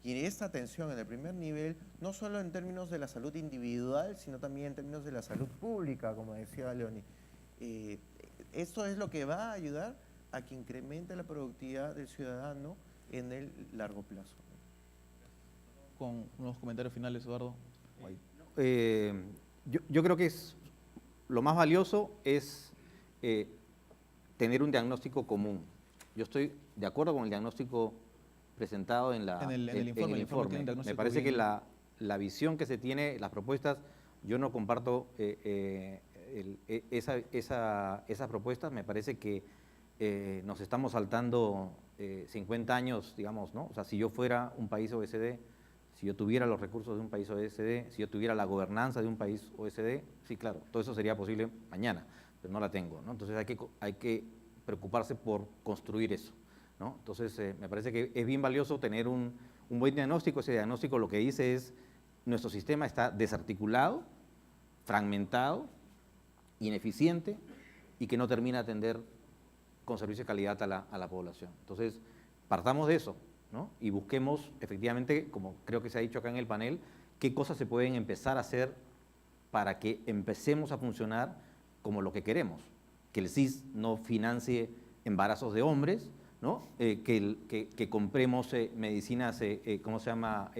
Y esta atención en el primer nivel, no solo en términos de la salud individual, sino también en términos de la salud pública, como decía Leoni. Esto es lo que va a ayudar a que incremente la productividad del ciudadano en el largo plazo. Con unos comentarios finales, Eduardo. Yo creo que lo más valioso es tener un diagnóstico común. Yo estoy de acuerdo con el diagnóstico presentado en el informe. Me parece que la visión que se tiene, las propuestas, yo no comparto esas propuestas. Me parece que nos estamos saltando 50 años, digamos, ¿no? O sea, si yo fuera un país OECD, si yo tuviera los recursos de un país OECD, si yo tuviera la gobernanza de un país OECD, sí, claro, todo eso sería posible mañana, pero no la tengo, ¿no? Entonces hay que preocuparse por construir eso, ¿no? Entonces me parece que es bien valioso tener un buen diagnóstico. Ese diagnóstico lo que dice es, nuestro sistema está desarticulado, fragmentado, ineficiente y que no termina de atender con servicio de calidad a la población. Entonces, partamos de eso, ¿no? Y busquemos efectivamente, como creo que se ha dicho acá en el panel, qué cosas se pueden empezar a hacer para que empecemos a funcionar como lo que queremos, que el SIS no financie embarazos de hombres, ¿no? Que compremos medicinas, ¿cómo se llama?,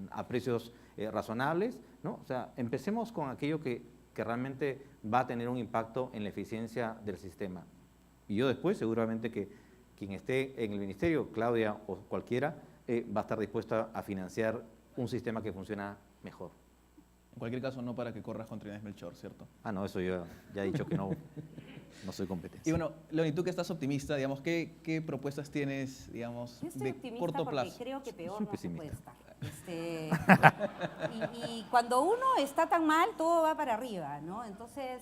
a precios razonables, ¿no? O sea, empecemos con aquello que realmente va a tener un impacto en la eficiencia del sistema. Y yo después, seguramente que quien esté en el ministerio, Claudia o cualquiera, va a estar dispuesta a financiar un sistema que funciona mejor. En cualquier caso, no para que corras contra Inés Melchor, ¿cierto? Ah, no, eso yo ya he dicho que no soy competente. Y bueno, Leoni, tú que estás optimista, digamos, ¿qué propuestas tienes, digamos, Yo estoy de optimista corto porque plazo? creo que peor Soy no se puede pesimista. estar. Y cuando uno está tan mal, todo va para arriba, ¿no? Entonces,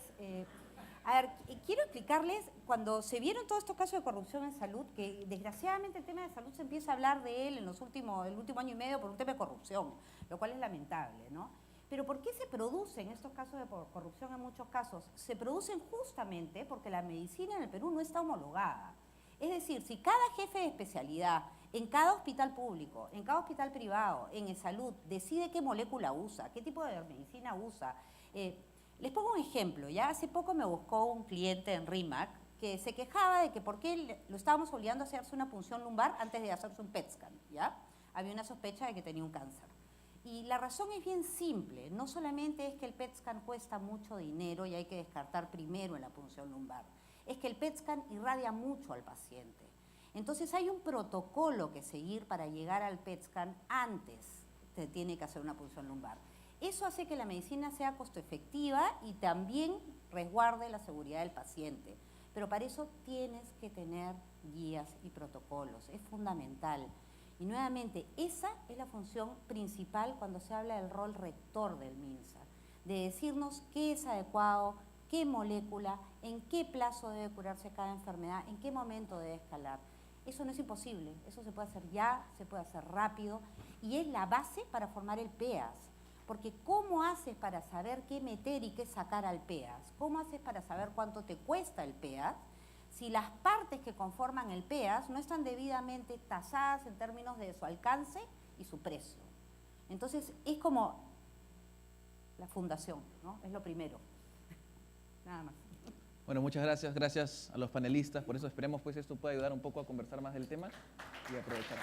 a ver, quiero explicarles, cuando se vieron todos estos casos de corrupción en salud, que desgraciadamente el tema de salud se empieza a hablar de él en el último año y medio por un tema de corrupción, lo cual es lamentable, ¿no? Pero ¿por qué se producen estos casos de corrupción en muchos casos? Se producen justamente porque la medicina en el Perú no está homologada. Es decir, si cada jefe de especialidad en cada hospital público, en cada hospital privado, en salud, decide qué molécula usa, qué tipo de medicina usa, Les pongo un ejemplo, ya hace poco me buscó un cliente en RIMAC que se quejaba de que por qué lo estábamos obligando a hacerse una punción lumbar antes de hacerse un PET scan, ¿ya? Había una sospecha de que tenía un cáncer. Y la razón es bien simple, no solamente es que el PET scan cuesta mucho dinero y hay que descartar primero en la punción lumbar, es que el PET scan irradia mucho al paciente. Entonces hay un protocolo que seguir para llegar al PET scan antes se tiene que hacer una punción lumbar. Eso hace que la medicina sea costo efectiva y también resguarde la seguridad del paciente. Pero para eso tienes que tener guías y protocolos, es fundamental. Y nuevamente, esa es la función principal cuando se habla del rol rector del MINSA, de decirnos qué es adecuado, qué molécula, en qué plazo debe curarse cada enfermedad, en qué momento debe escalar. Eso no es imposible, eso se puede hacer ya, se puede hacer rápido y es la base para formar el PEAS. Porque ¿cómo haces para saber qué meter y qué sacar al PEAS? ¿Cómo haces para saber cuánto te cuesta el PEAS? Si las partes que conforman el PEAS no están debidamente tasadas en términos de su alcance y su precio. Entonces, es como la fundación, ¿no? Es lo primero. Nada más. Bueno, muchas gracias. Gracias a los panelistas. Por eso esperemos pues esto pueda ayudar un poco a conversar más del tema y aprovechar.